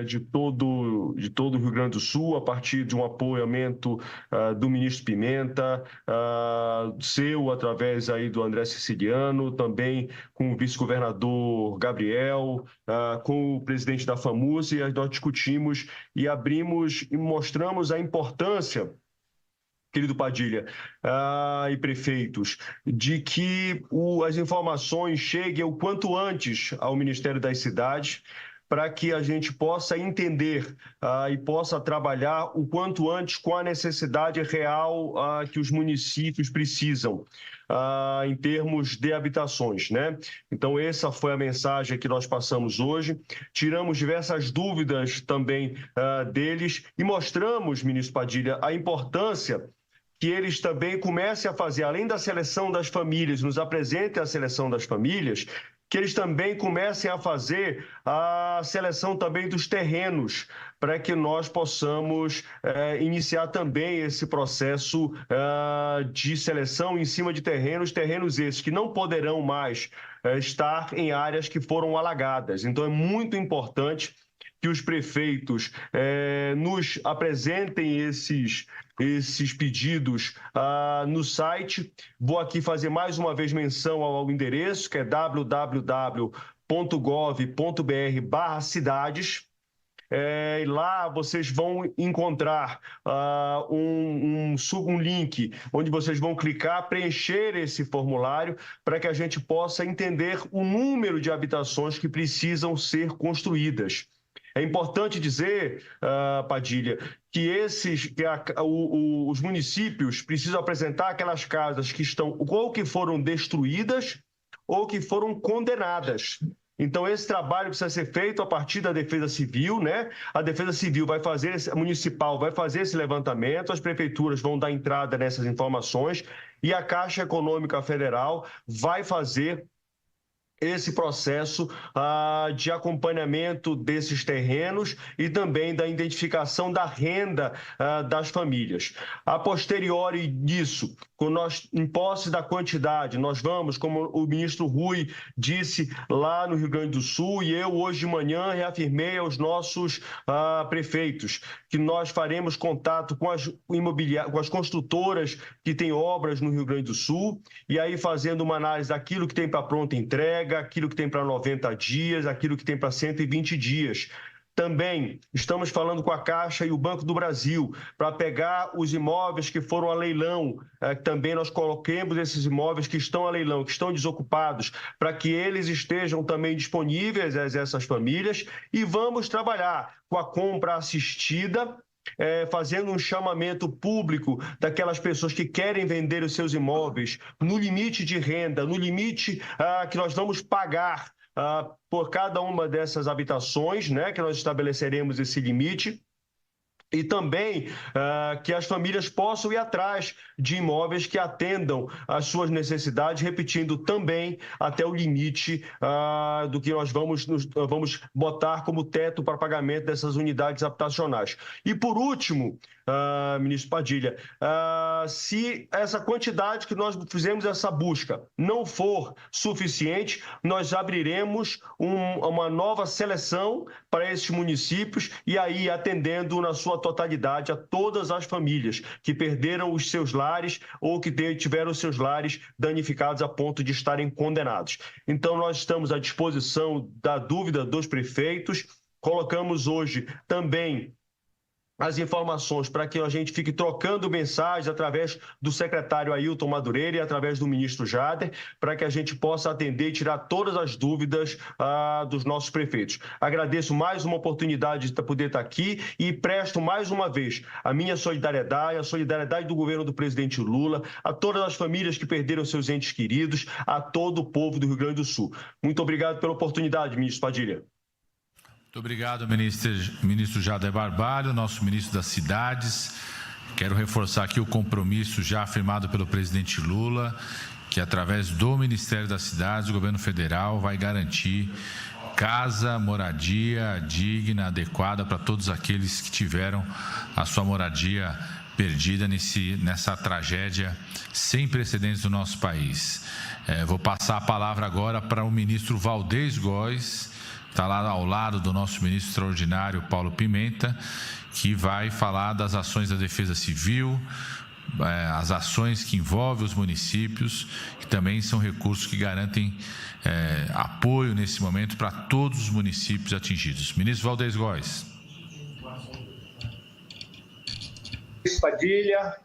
de todo o Rio Grande do Sul, a partir de um apoiamento do ministro Pimenta, seu através aí do André Siciliano, também com o vice-governador Gabriel, com o presidente da FAMUSE, e nós discutimos e abrimos e mostramos a importância, querido Padilha, e prefeitos, de que as informações cheguem o quanto antes ao Ministério das Cidades, para que a gente possa entender e possa trabalhar o quanto antes com a necessidade real que os municípios precisam em termos de habitações, né? Então, essa foi a mensagem que nós passamos hoje. Tiramos diversas dúvidas também deles e mostramos, ministro Padilha, a importância que eles também comecem a fazer, além da seleção das famílias, nos apresentem a seleção das famílias, que eles também comecem a fazer a seleção também dos terrenos, para que nós possamos iniciar também esse processo de seleção em cima de terrenos esses que não poderão mais estar em áreas que foram alagadas. Então, é muito importante que os prefeitos nos apresentem esses pedidos no site. Vou aqui fazer mais uma vez menção ao endereço, que é www.gov.br/cidades. E lá vocês vão encontrar um link onde vocês vão clicar, preencher esse formulário para que a gente possa entender o número de habitações que precisam ser construídas. É importante dizer, Padilha, que os municípios precisam apresentar aquelas casas que estão ou que foram destruídas ou que foram condenadas. Então, esse trabalho precisa ser feito a partir da Defesa Civil, né? A Defesa Civil municipal vai fazer esse levantamento, as prefeituras vão dar entrada nessas informações e a Caixa Econômica Federal vai fazer esse processo de acompanhamento desses terrenos e também da identificação da renda das famílias. A posteriori disso, em posse da quantidade, nós vamos, como o ministro Rui disse lá no Rio Grande do Sul, e eu hoje de manhã reafirmei aos nossos prefeitos, que nós faremos contato com as construtoras que têm obras no Rio Grande do Sul, e aí fazendo uma análise daquilo que tem para pronta entrega, aquilo que tem para 90 dias, aquilo que tem para 120 dias. Também estamos falando com a Caixa e o Banco do Brasil para pegar os imóveis que foram a leilão, também nós coloquemos esses imóveis que estão a leilão, que estão desocupados, para que eles estejam também disponíveis a essas famílias, e vamos trabalhar com a compra assistida, fazendo um chamamento público daquelas pessoas que querem vender os seus imóveis no limite de renda, no limite que nós vamos pagar por cada uma dessas habitações, né, que nós estabeleceremos esse limite. E também que as famílias possam ir atrás de imóveis que atendam às suas necessidades, repetindo também até o limite do que nós vamos botar como teto para pagamento dessas unidades habitacionais. E por último, ministro Padilha, se essa quantidade que nós fizemos essa busca não for suficiente, nós abriremos uma nova seleção para esses municípios e aí atendendo na sua totalidade a todas as famílias que perderam os seus lares ou que tiveram os seus lares danificados a ponto de estarem condenados. Então, nós estamos à disposição da dúvida dos prefeitos, colocamos hoje também as informações para que a gente fique trocando mensagens através do secretário Ailton Madureira e através do ministro Jader, para que a gente possa atender e tirar todas as dúvidas dos nossos prefeitos. Agradeço mais uma oportunidade de poder estar aqui e presto mais uma vez a minha solidariedade, a solidariedade do governo do presidente Lula, a todas as famílias que perderam seus entes queridos, a todo o povo do Rio Grande do Sul. Muito obrigado pela oportunidade, ministro Padilha. Muito obrigado, ministro Jader Barbalho, nosso ministro das Cidades. Quero reforçar aqui o compromisso já afirmado pelo presidente Lula, que através do Ministério das Cidades, o governo federal vai garantir casa, moradia digna, adequada para todos aqueles que tiveram a sua moradia perdida nessa tragédia sem precedentes do nosso país. Vou passar a palavra agora para o ministro Valdez Góes, está lá ao lado do nosso ministro extraordinário, Paulo Pimenta, que vai falar das ações da Defesa Civil, as ações que envolvem os municípios, que também são recursos que garantem apoio nesse momento para todos os municípios atingidos. Ministro Valdez Góes. Ministro Padilha,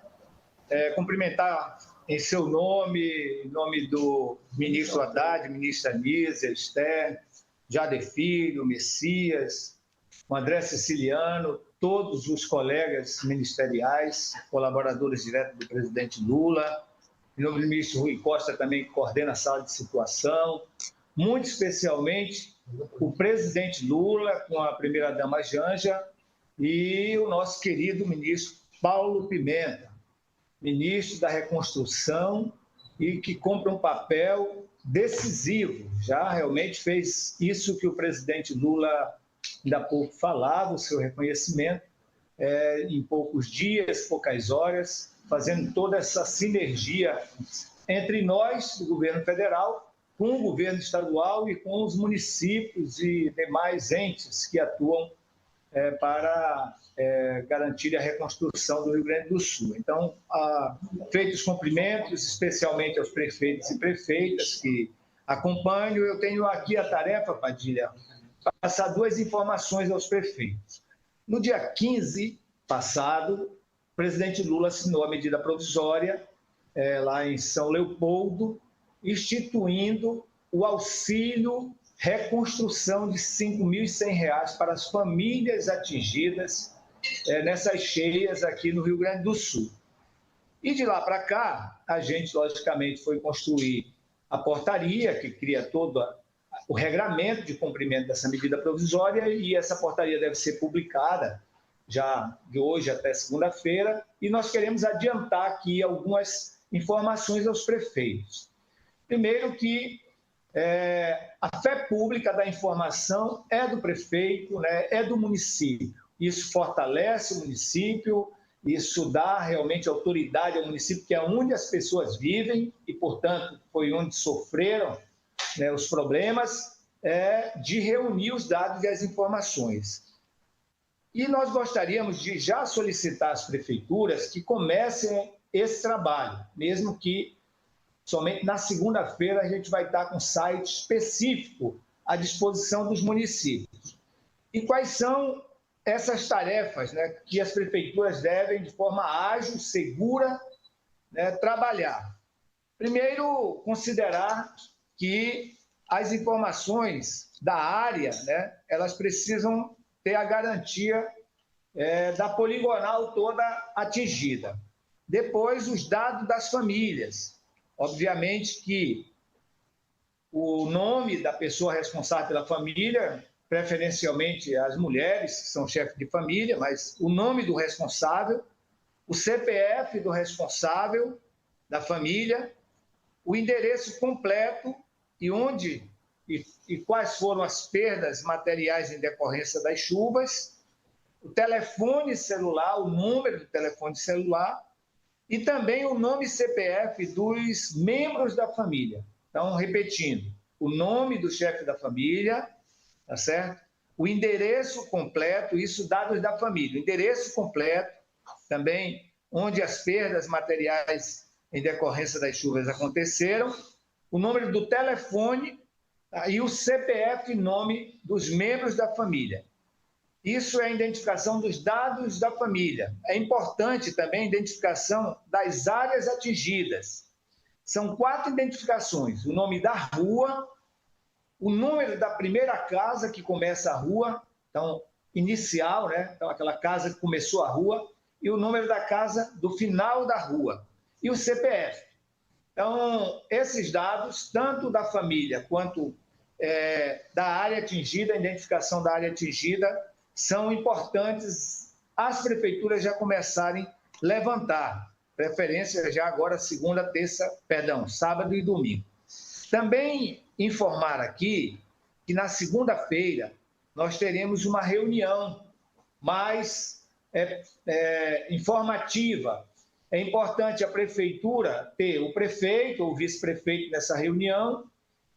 cumprimentar em seu nome, em nome do ministro Haddad, ministra Anísia, Esther, Jader Filho, Messias, o André Siciliano, todos os colegas ministeriais, colaboradores diretos do presidente Lula, em nome do ministro Rui Costa também, que coordena a sala de situação, muito especialmente o presidente Lula, com a primeira-dama Janja, e o nosso querido ministro Paulo Pimenta, ministro da Reconstrução, e que cumpre um papel decisivo, já realmente fez isso que o presidente Lula ainda há pouco falava, o seu reconhecimento, em poucos dias, poucas horas, fazendo toda essa sinergia entre nós, do governo federal, com o governo estadual e com os municípios e demais entes que atuam para garantir a reconstrução do Rio Grande do Sul. Então, feitos cumprimentos, especialmente aos prefeitos e prefeitas que acompanham, eu tenho aqui a tarefa, Padilha, passar duas informações aos prefeitos. No dia 15 passado, o presidente Lula assinou a medida provisória lá em São Leopoldo, instituindo o auxílio reconstrução de R$ 5.100 para as famílias atingidas nessas cheias aqui no Rio Grande do Sul. E de lá para cá, a gente, logicamente, foi construir a portaria que cria toda o regramento de cumprimento dessa medida provisória, e essa portaria deve ser publicada já de hoje até segunda-feira, e nós queremos adiantar aqui algumas informações aos prefeitos. Primeiro que a fé pública da informação é do prefeito, né, é do município. Isso fortalece o município, isso dá realmente autoridade ao município, que é onde as pessoas vivem e, portanto, foi onde sofreram, né, os problemas de reunir os dados e as informações. E nós gostaríamos de já solicitar às prefeituras que comecem esse trabalho, mesmo que somente na segunda-feira a gente vai estar com um site específico à disposição dos municípios. E quais são essas tarefas, né, que as prefeituras devem, de forma ágil, segura, né, trabalhar? Primeiro, considerar que as informações da área, né, elas precisam ter a garantia da poligonal toda atingida. Depois, os dados das famílias. Obviamente que o nome da pessoa responsável pela família, preferencialmente as mulheres, que são chefes de família, mas o nome do responsável, o CPF do responsável da família, o endereço completo e onde e quais foram as perdas materiais em decorrência das chuvas, o telefone celular, o número do telefone celular e também o nome CPF dos membros da família. Então, repetindo, o nome do chefe da família, tá certo? O endereço completo, isso dados da família, o endereço completo, também onde as perdas materiais em decorrência das chuvas aconteceram, o número do telefone e o CPF e nome dos membros da família. Isso é a identificação dos dados da família. É importante também a identificação das áreas atingidas. São 4 identificações: o nome da rua, o número da primeira casa que começa a rua, então, inicial, né? Então, aquela casa que começou a rua, e o número da casa do final da rua, e o CPF. Então, esses dados, tanto da família quanto da área atingida, a identificação da área atingida, são importantes as prefeituras já começarem a levantar, preferência já agora segunda, terça, sábado e domingo. Também informar aqui que na segunda-feira nós teremos uma reunião mais informativa. É importante a prefeitura ter o prefeito ou o vice-prefeito nessa reunião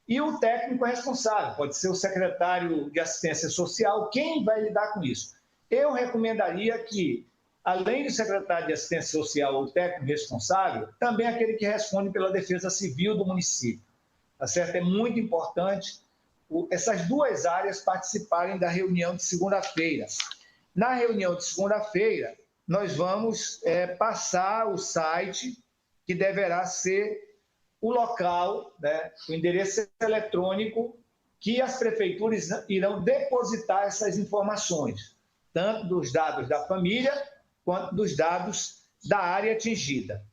e o técnico responsável, pode ser o secretário de assistência social, quem vai lidar com isso. Eu recomendaria que, além do secretário de assistência social ou técnico responsável, também aquele que responde pela defesa civil do município. Tá certo? É muito importante essas duas áreas participarem da reunião de segunda-feira. Na reunião de segunda-feira, nós vamos passar o site, que deverá ser o local, né, o endereço eletrônico que as prefeituras irão depositar essas informações, tanto dos dados da família quanto dos dados da área atingida.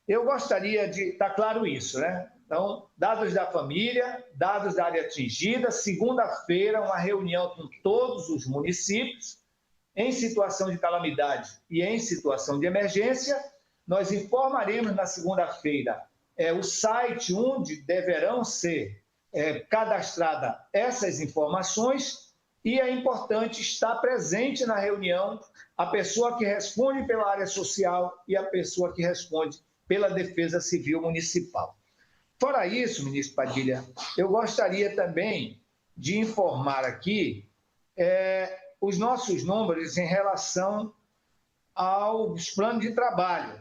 Eu gostaria de estar claro isso, né? Então, dados da família, dados da área atingida, segunda-feira, uma reunião com todos os municípios, em situação de calamidade e em situação de emergência. Nós informaremos na segunda-feira o site onde deverão ser cadastradas essas informações, e é importante estar presente na reunião a pessoa que responde pela área social e a pessoa que responde pela defesa civil municipal. Fora isso, ministro Padilha, eu gostaria também de informar aqui os nossos números em relação aos planos de trabalho.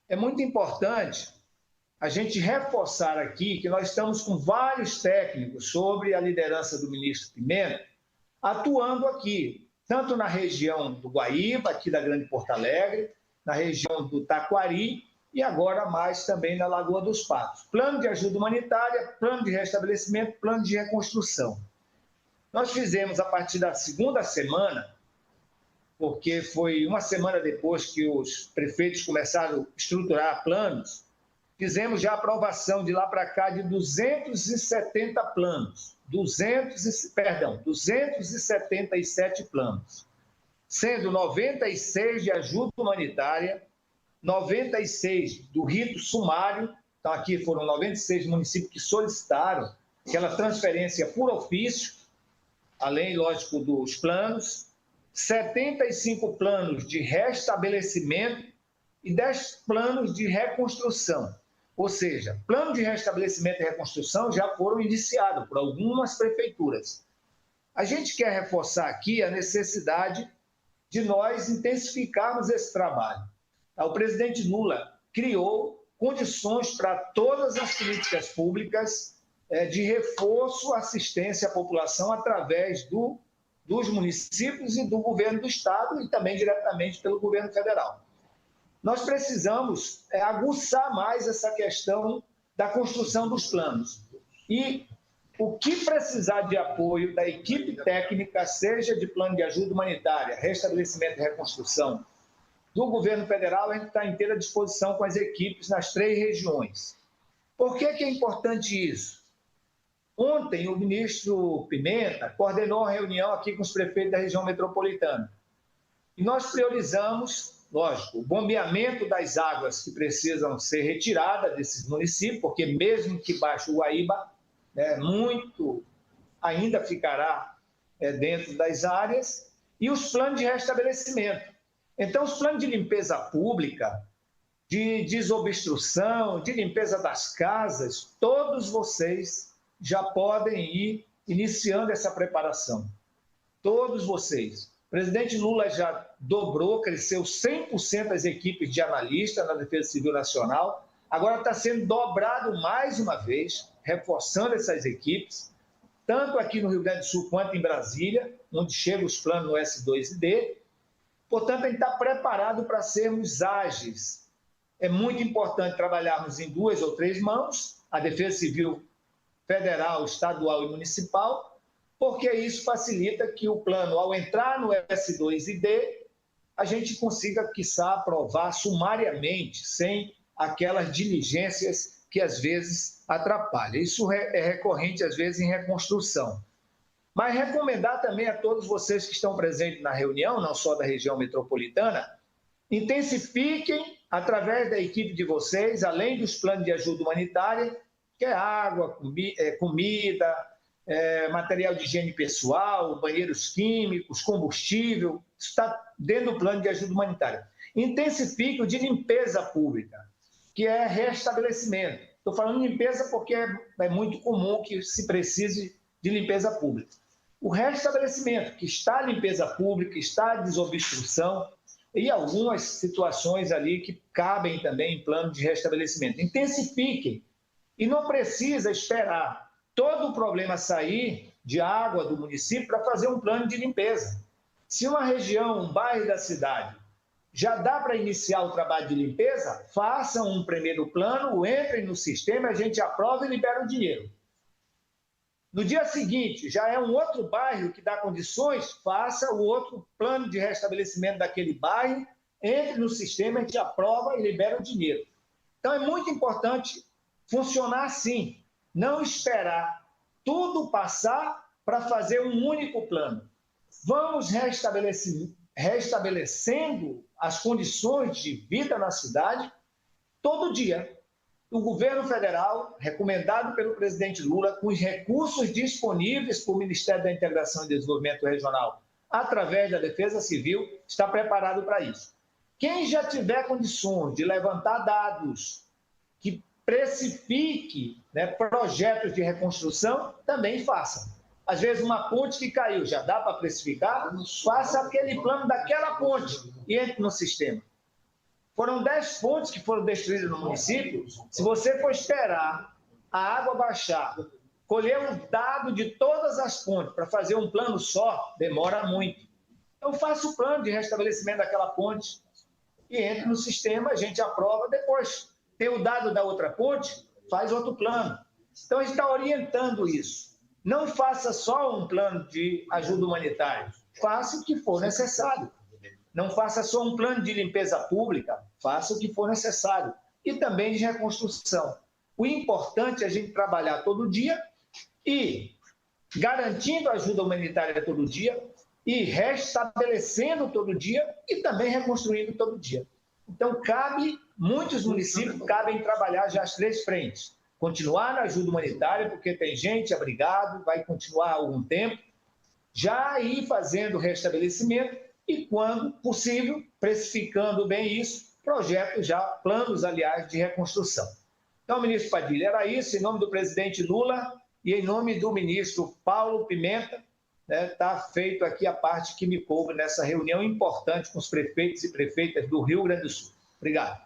É muito importante a gente reforçar aqui que nós estamos com vários técnicos sob a liderança do ministro Pimenta, atuando aqui, tanto na região do Guaíba, aqui da Grande Porto Alegre, na região do Taquari e agora mais também na Lagoa dos Patos. Plano de ajuda humanitária, plano de restabelecimento, plano de reconstrução. Nós fizemos a partir da segunda semana, porque foi uma semana depois que os prefeitos começaram a estruturar planos, fizemos já a aprovação de lá para cá de 270 planos, 277 planos, sendo 96 de ajuda humanitária, 96 do rito sumário. Então, aqui foram 96 municípios que solicitaram aquela transferência por ofício, além, lógico, dos planos, 75 planos de restabelecimento e 10 planos de reconstrução. Ou seja, plano de restabelecimento e reconstrução já foram iniciados por algumas prefeituras. A gente quer reforçar aqui a necessidade de nós intensificarmos esse trabalho. O presidente Lula criou condições para todas as políticas públicas de reforço, assistência à população através dos municípios e do governo do estado e também diretamente pelo governo federal. Nós precisamos aguçar mais essa questão da construção dos planos. E o que precisar de apoio da equipe técnica, seja de plano de ajuda humanitária, restabelecimento e reconstrução, do governo federal, a gente está à inteira disposição com as equipes nas 3 regiões. Por que é importante isso? Ontem, o ministro Pimenta coordenou uma reunião aqui com os prefeitos da região metropolitana. E nós priorizamos, lógico, o bombeamento das águas que precisam ser retiradas desses municípios, porque mesmo que baixe o Guaíba, muito ainda ficará dentro das áreas, e os planos de restabelecimento. Então, os planos de limpeza pública, de desobstrução, de limpeza das casas, todos vocês já podem ir iniciando essa preparação. Todos vocês. O presidente Lula já dobrou, cresceu 100% as equipes de analistas na Defesa Civil Nacional. Agora está sendo dobrado mais uma vez, reforçando essas equipes, tanto aqui no Rio Grande do Sul quanto em Brasília, onde chegam os planos no S2D. Portanto, a gente está preparado para sermos ágeis. É muito importante trabalharmos em 2 ou 3 mãos, a Defesa Civil Federal, Estadual e Municipal, porque isso facilita que o plano, ao entrar no S2 e D, a gente consiga, quiçá, aprovar sumariamente, sem aquelas diligências que às vezes atrapalham. Isso é recorrente, às vezes, em reconstrução. Mas recomendar também a todos vocês que estão presentes na reunião, não só da região metropolitana, intensifiquem, através da equipe de vocês, além dos planos de ajuda humanitária, que é água, comida, material de higiene pessoal, banheiros químicos, combustível, isso está dentro do plano de ajuda humanitária. Intensifique o de limpeza pública, que é restabelecimento. Estou falando de limpeza porque é muito comum que se precise de limpeza pública. O restabelecimento, que está a limpeza pública, está a desobstrução e algumas situações ali que cabem também em plano de restabelecimento. Intensifiquem e não precisa esperar todo o problema sair de água do município para fazer um plano de limpeza. Se uma região, um bairro da cidade, já dá para iniciar o trabalho de limpeza, façam um primeiro plano, entrem no sistema, a gente aprova e libera o dinheiro. No dia seguinte, já é um outro bairro que dá condições, faça o outro plano de restabelecimento daquele bairro, entre no sistema, a gente aprova e libera o dinheiro. Então, é muito importante funcionar assim, não esperar tudo passar para fazer um único plano. Vamos restabelecendo as condições de vida na cidade todo dia. O governo federal, recomendado pelo presidente Lula, com os recursos disponíveis para o Ministério da Integração e Desenvolvimento Regional, através da Defesa Civil, está preparado para isso. Quem já tiver condições de levantar dados que precifique projetos de reconstrução, também faça. Às vezes, uma ponte que caiu, já dá para precificar? Faça aquele plano daquela ponte e entre no sistema. Foram 10 pontes que foram destruídas no município. Se você for esperar a água baixar, colher um dado de todas as pontes para fazer um plano só, demora muito. Então, faça o plano de restabelecimento daquela ponte e entre no sistema, a gente aprova depois. Tem o dado da outra ponte, faz outro plano. Então, a gente está orientando isso. Não faça só um plano de ajuda humanitária. Faça o que for necessário. Não faça só um plano de limpeza pública, faça o que for necessário. e também de reconstrução. O importante é a gente trabalhar todo dia e garantindo ajuda humanitária todo dia e restabelecendo todo dia e também reconstruindo todo dia. Então, muitos municípios cabem trabalhar já as 3 frentes. Continuar na ajuda humanitária, porque tem gente abrigado, vai continuar algum tempo, já ir fazendo restabelecimento e, quando possível, precificando bem isso, planos, aliás, de reconstrução. Então, ministro Padilha, era isso, em nome do presidente Lula e em nome do ministro Paulo Pimenta, está feito aqui a parte que me coube nessa reunião importante com os prefeitos e prefeitas do Rio Grande do Sul. Obrigado.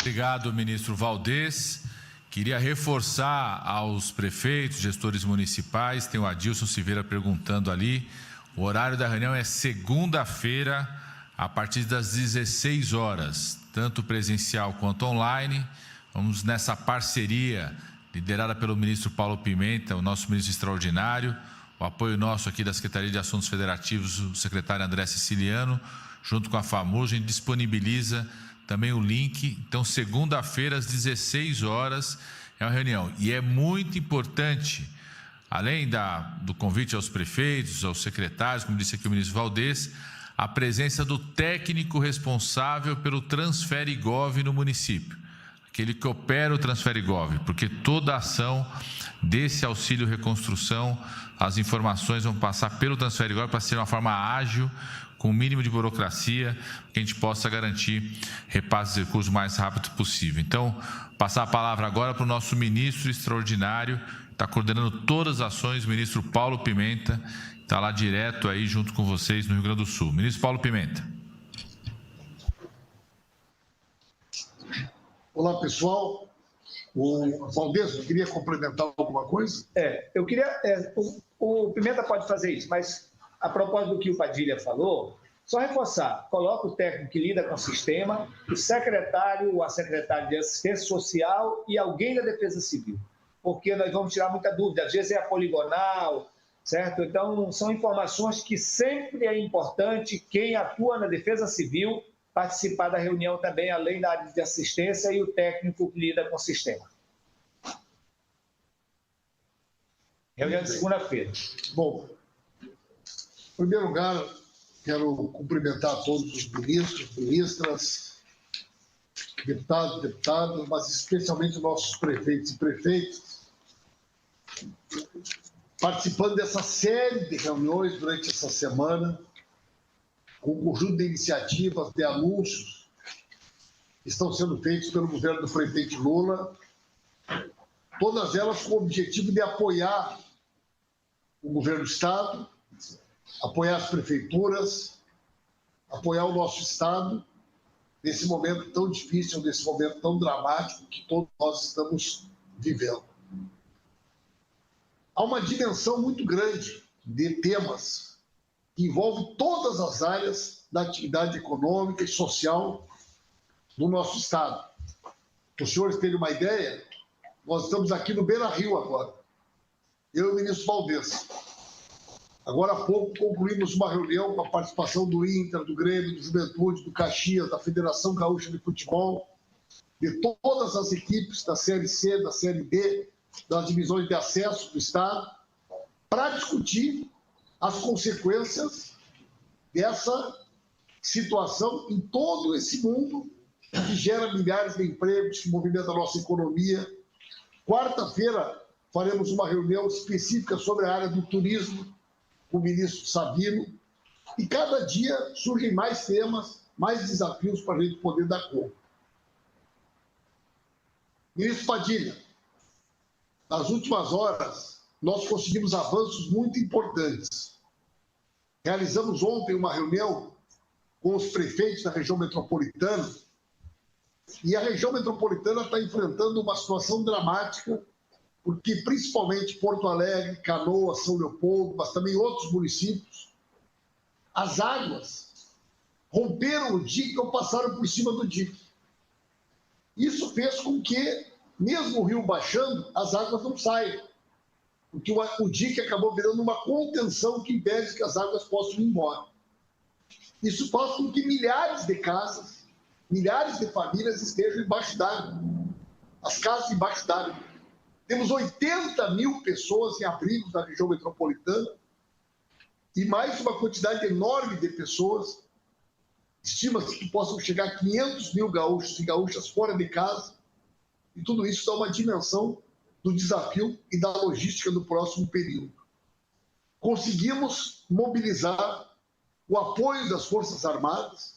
Obrigado, ministro Valdez. Queria reforçar aos prefeitos, gestores municipais, tem o Adilson Silveira perguntando ali, o horário da reunião é segunda-feira, a partir das 16 horas, tanto presencial quanto online. Vamos nessa parceria liderada pelo ministro Paulo Pimenta, o nosso ministro extraordinário, o apoio nosso aqui da Secretaria de Assuntos Federativos, o secretário André Siciliano, junto com a FAMUR, a gente disponibiliza também o link. Então, segunda-feira, às 16 horas, é uma reunião. E é muito importante, além do convite aos prefeitos, aos secretários, como disse aqui o ministro Valdez, a presença do técnico responsável pelo Transferigov no município, aquele que opera o Transferigov, porque toda a ação desse auxílio reconstrução, as informações vão passar pelo Transferigov para ser uma forma ágil, com o mínimo de burocracia, que a gente possa garantir repasses de recursos o mais rápido possível. Então, passar a palavra agora para o nosso ministro extraordinário, está coordenando todas as ações, o ministro Paulo Pimenta, está lá direto aí junto com vocês no Rio Grande do Sul. Ministro Paulo Pimenta. Olá, pessoal. O Valdez, eu queria complementar alguma coisa? Eu queria... o Pimenta pode fazer isso, mas a propósito do que o Padilha falou, só reforçar, coloca o técnico que lida com o sistema, o secretário ou a secretária de assistência social e alguém da Defesa Civil, porque nós vamos tirar muita dúvida, às vezes é a poligonal, certo? Então, são informações que sempre é importante quem atua na Defesa Civil participar da reunião também, além da área de assistência e o técnico que lida com o sistema. Reunião de segunda-feira. Bom, em primeiro lugar, quero cumprimentar todos os ministros, ministras, deputados, mas especialmente nossos prefeitos e prefeitas, participando dessa série de reuniões durante essa semana, com um conjunto de iniciativas, de anúncios que estão sendo feitos pelo governo do presidente Lula, todas elas com o objetivo de apoiar o governo do Estado, apoiar as prefeituras, apoiar o nosso Estado nesse momento tão difícil, nesse momento tão dramático que todos nós estamos vivendo. Há uma dimensão muito grande de temas que envolve todas as áreas da atividade econômica e social do nosso Estado. Para os senhores terem uma ideia, nós estamos aqui no Beira-Rio agora, eu e o ministro Valdez. Agora há pouco concluímos uma reunião com a participação do Inter, do Grêmio, do Juventude, do Caxias, da Federação Gaúcha de Futebol, de todas as equipes da Série C, da Série B, das divisões de acesso do Estado, para discutir as consequências dessa situação em todo esse mundo que gera milhares de empregos, que movimenta a nossa economia. Quarta-feira faremos uma reunião específica sobre a área do turismo com o ministro Sabino e cada dia surgem mais temas, mais desafios para a gente poder dar conta. Ministro Padilha, nas últimas horas nós conseguimos avanços muito importantes. Realizamos ontem uma reunião com os prefeitos da região metropolitana e a região metropolitana está enfrentando uma situação dramática porque principalmente Porto Alegre, Canoas, São Leopoldo, mas também outros municípios, as águas romperam o dique ou passaram por cima do dique. Isso fez com que, mesmo o rio baixando, as águas não saiam. Porque o dique acabou virando uma contenção que impede que as águas possam ir embora. Isso faz com que milhares de casas, milhares de famílias estejam embaixo d'água, as casas embaixo d'água. Temos 80 mil pessoas em abrigos na região metropolitana e mais uma quantidade enorme de pessoas, estima-se que possam chegar a 500 mil gaúchos e gaúchas fora de casa, e tudo isso dá uma dimensão do desafio e da logística do próximo período. Conseguimos mobilizar o apoio das Forças Armadas,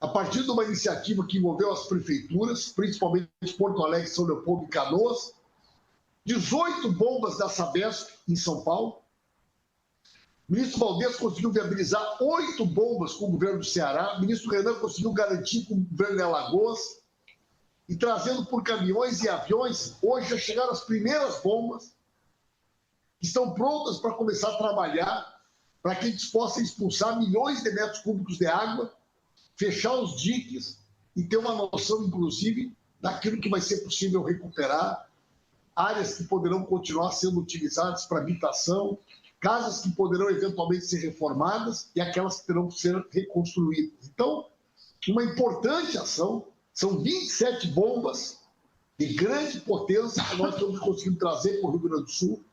a partir de uma iniciativa que envolveu as prefeituras, principalmente Porto Alegre, São Leopoldo e Canoas, 18 bombas da Sabesp em São Paulo. O ministro Valdez conseguiu viabilizar 8 bombas com o governo do Ceará, o ministro Renan conseguiu garantir com o governo de Alagoas, e trazendo por caminhões e aviões, hoje já chegaram as primeiras bombas, que estão prontas para começar a trabalhar, para que a gente possa expulsar milhões de metros cúbicos de água, fechar os diques e ter uma noção, inclusive, daquilo que vai ser possível recuperar, áreas que poderão continuar sendo utilizadas para habitação, casas que poderão eventualmente ser reformadas e aquelas que terão que ser reconstruídas. Então, uma importante ação, são 27 bombas de grande potência que nós estamos conseguindo trazer para o Rio Grande do Sul,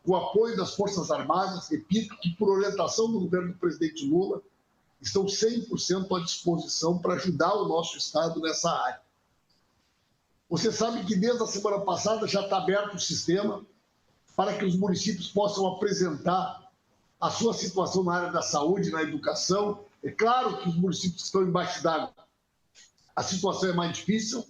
com o apoio das Forças Armadas, repito, que por orientação do governo do presidente Lula, estão 100% à disposição para ajudar o nosso Estado nessa área. Você sabe que desde a semana passada já está aberto o sistema para que os municípios possam apresentar a sua situação na área da saúde, na educação. É claro que os municípios que estão embaixo d'água, a situação é mais difícil.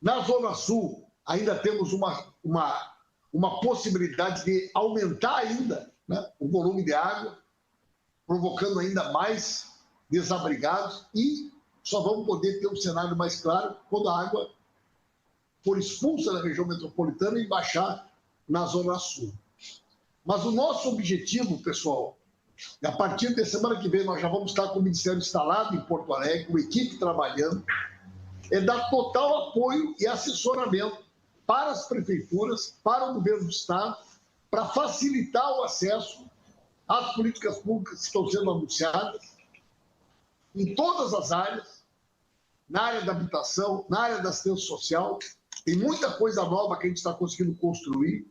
Na Zona Sul, ainda temos uma possibilidade de aumentar ainda, né, o volume de água, provocando ainda mais desabrigados, e só vamos poder ter um cenário mais claro quando a água for expulsa da região metropolitana e baixar na Zona Sul. Mas o nosso objetivo, pessoal, a partir da semana que vem nós já vamos estar com o Ministério instalado em Porto Alegre, com a equipe trabalhando, é dar total apoio e assessoramento para as prefeituras, para o governo do Estado, para facilitar o acesso às políticas públicas que estão sendo anunciadas em todas as áreas, na área da habitação, na área da assistência social. Tem muita coisa nova que a gente está conseguindo construir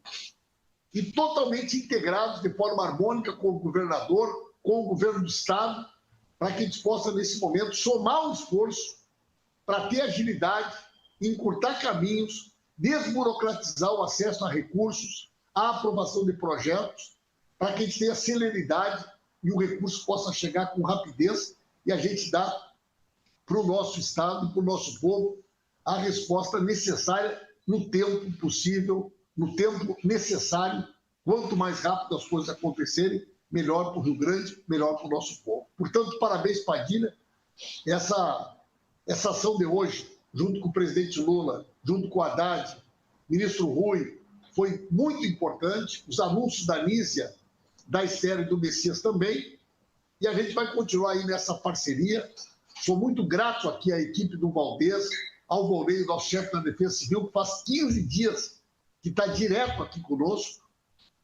e totalmente integrados de forma harmônica com o governador, com o governo do Estado, para que a gente possa, nesse momento, somar um esforço para ter agilidade, encurtar caminhos, desburocratizar o acesso a recursos, a aprovação de projetos, para que a gente tenha celeridade e o recurso possa chegar com rapidez e a gente dar para o nosso Estado e para o nosso povo a resposta necessária no tempo possível, no tempo necessário. Quanto mais rápido as coisas acontecerem, melhor para o Rio Grande, melhor para o nosso povo. Portanto, parabéns, Padilha. Essa ação de hoje, junto com o presidente Lula, junto com o Haddad, ministro Rui, foi muito importante. Os anúncios da Nízia, da Esther e do Messias também. E a gente vai continuar aí nessa parceria. Sou muito grato aqui à equipe do Valdez, ao Volney, nosso chefe da Defesa Civil, que faz 15 dias que está direto aqui conosco,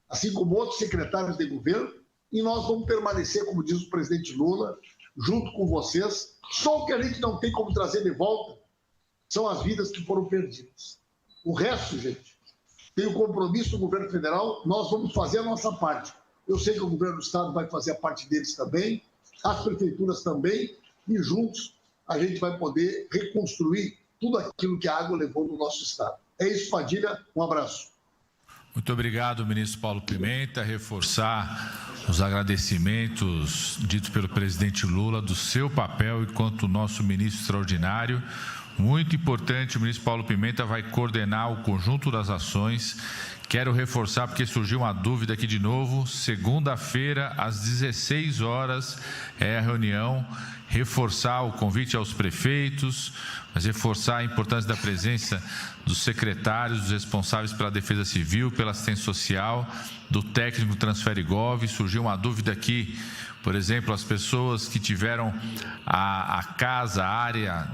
assim como outros secretários de governo, e nós vamos permanecer, como diz o presidente Lula, junto com vocês. Só o que a gente não tem como trazer de volta são as vidas que foram perdidas. O resto, gente, tem o compromisso do governo federal, nós vamos fazer a nossa parte. Eu sei que o governo do Estado vai fazer a parte deles também, as prefeituras também, e juntos a gente vai poder reconstruir tudo aquilo que a água levou no nosso Estado. É isso, Padilha. Um abraço. Muito obrigado, ministro Paulo Pimenta. Reforçar os agradecimentos ditos pelo presidente Lula do seu papel enquanto nosso ministro extraordinário. Muito importante, o ministro Paulo Pimenta vai coordenar o conjunto das ações. Quero reforçar, porque surgiu uma dúvida aqui de novo, segunda-feira, às 16 horas, é a reunião, reforçar o convite aos prefeitos, mas reforçar a importância da presença dos secretários, dos responsáveis pela Defesa Civil, pela assistência social, do técnico Transfere Gov. Surgiu uma dúvida aqui, por exemplo, as pessoas que tiveram a casa, a área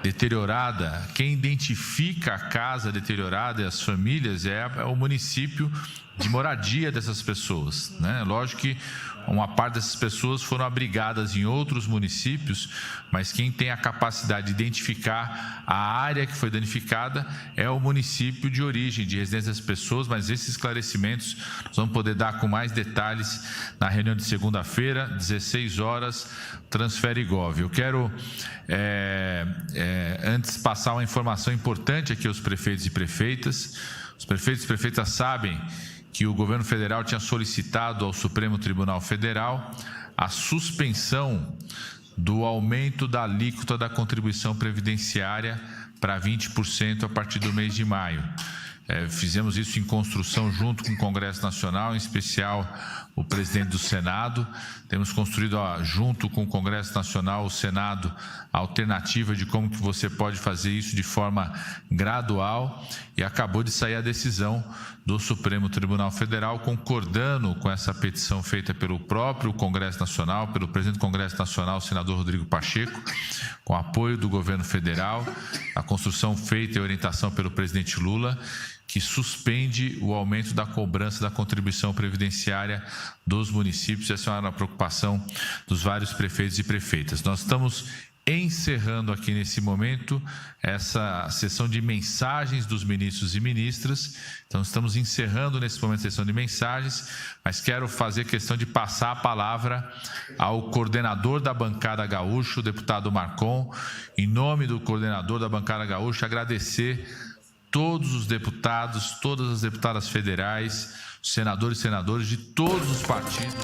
deteriorada, quem identifica a casa deteriorada e as famílias é o município de moradia dessas pessoas, né? Lógico que uma parte dessas pessoas foram abrigadas em outros municípios, municípios, mas quem tem a capacidade de identificar a área que foi danificada é o município de origem, de residência das pessoas, mas esses esclarecimentos nós vamos poder dar com mais detalhes na reunião de segunda-feira, 16 horas, Transfere Gov. Eu quero, antes, passar uma informação importante aqui aos prefeitos e prefeitas. Os prefeitos e prefeitas sabem que o governo federal tinha solicitado ao Supremo Tribunal Federal a suspensão do aumento da alíquota da contribuição previdenciária para 20% a partir do mês de maio. Fizemos isso em construção junto com o Congresso Nacional, em especial o presidente do Senado. Temos construído junto com o Congresso Nacional, o Senado, a alternativa de como que você pode fazer isso de forma gradual, e acabou de sair a decisão do Supremo Tribunal Federal concordando com essa petição feita pelo próprio Congresso Nacional, pelo presidente do Congresso Nacional, o senador Rodrigo Pacheco, com apoio do governo federal, a construção feita e orientação pelo presidente Lula, que suspende o aumento da cobrança da contribuição previdenciária dos municípios. Essa é uma preocupação dos vários prefeitos e prefeitas. Nós estamos encerrando aqui nesse momento essa sessão de mensagens dos ministros e ministras. Então, estamos encerrando nesse momento a sessão de mensagens, mas quero fazer questão de passar a palavra ao coordenador da bancada gaúcha, o deputado Marcon. Em nome do coordenador da bancada gaúcha, agradecer todos os deputados, todas as deputadas federais, senadores e senadoras de todos os partidos.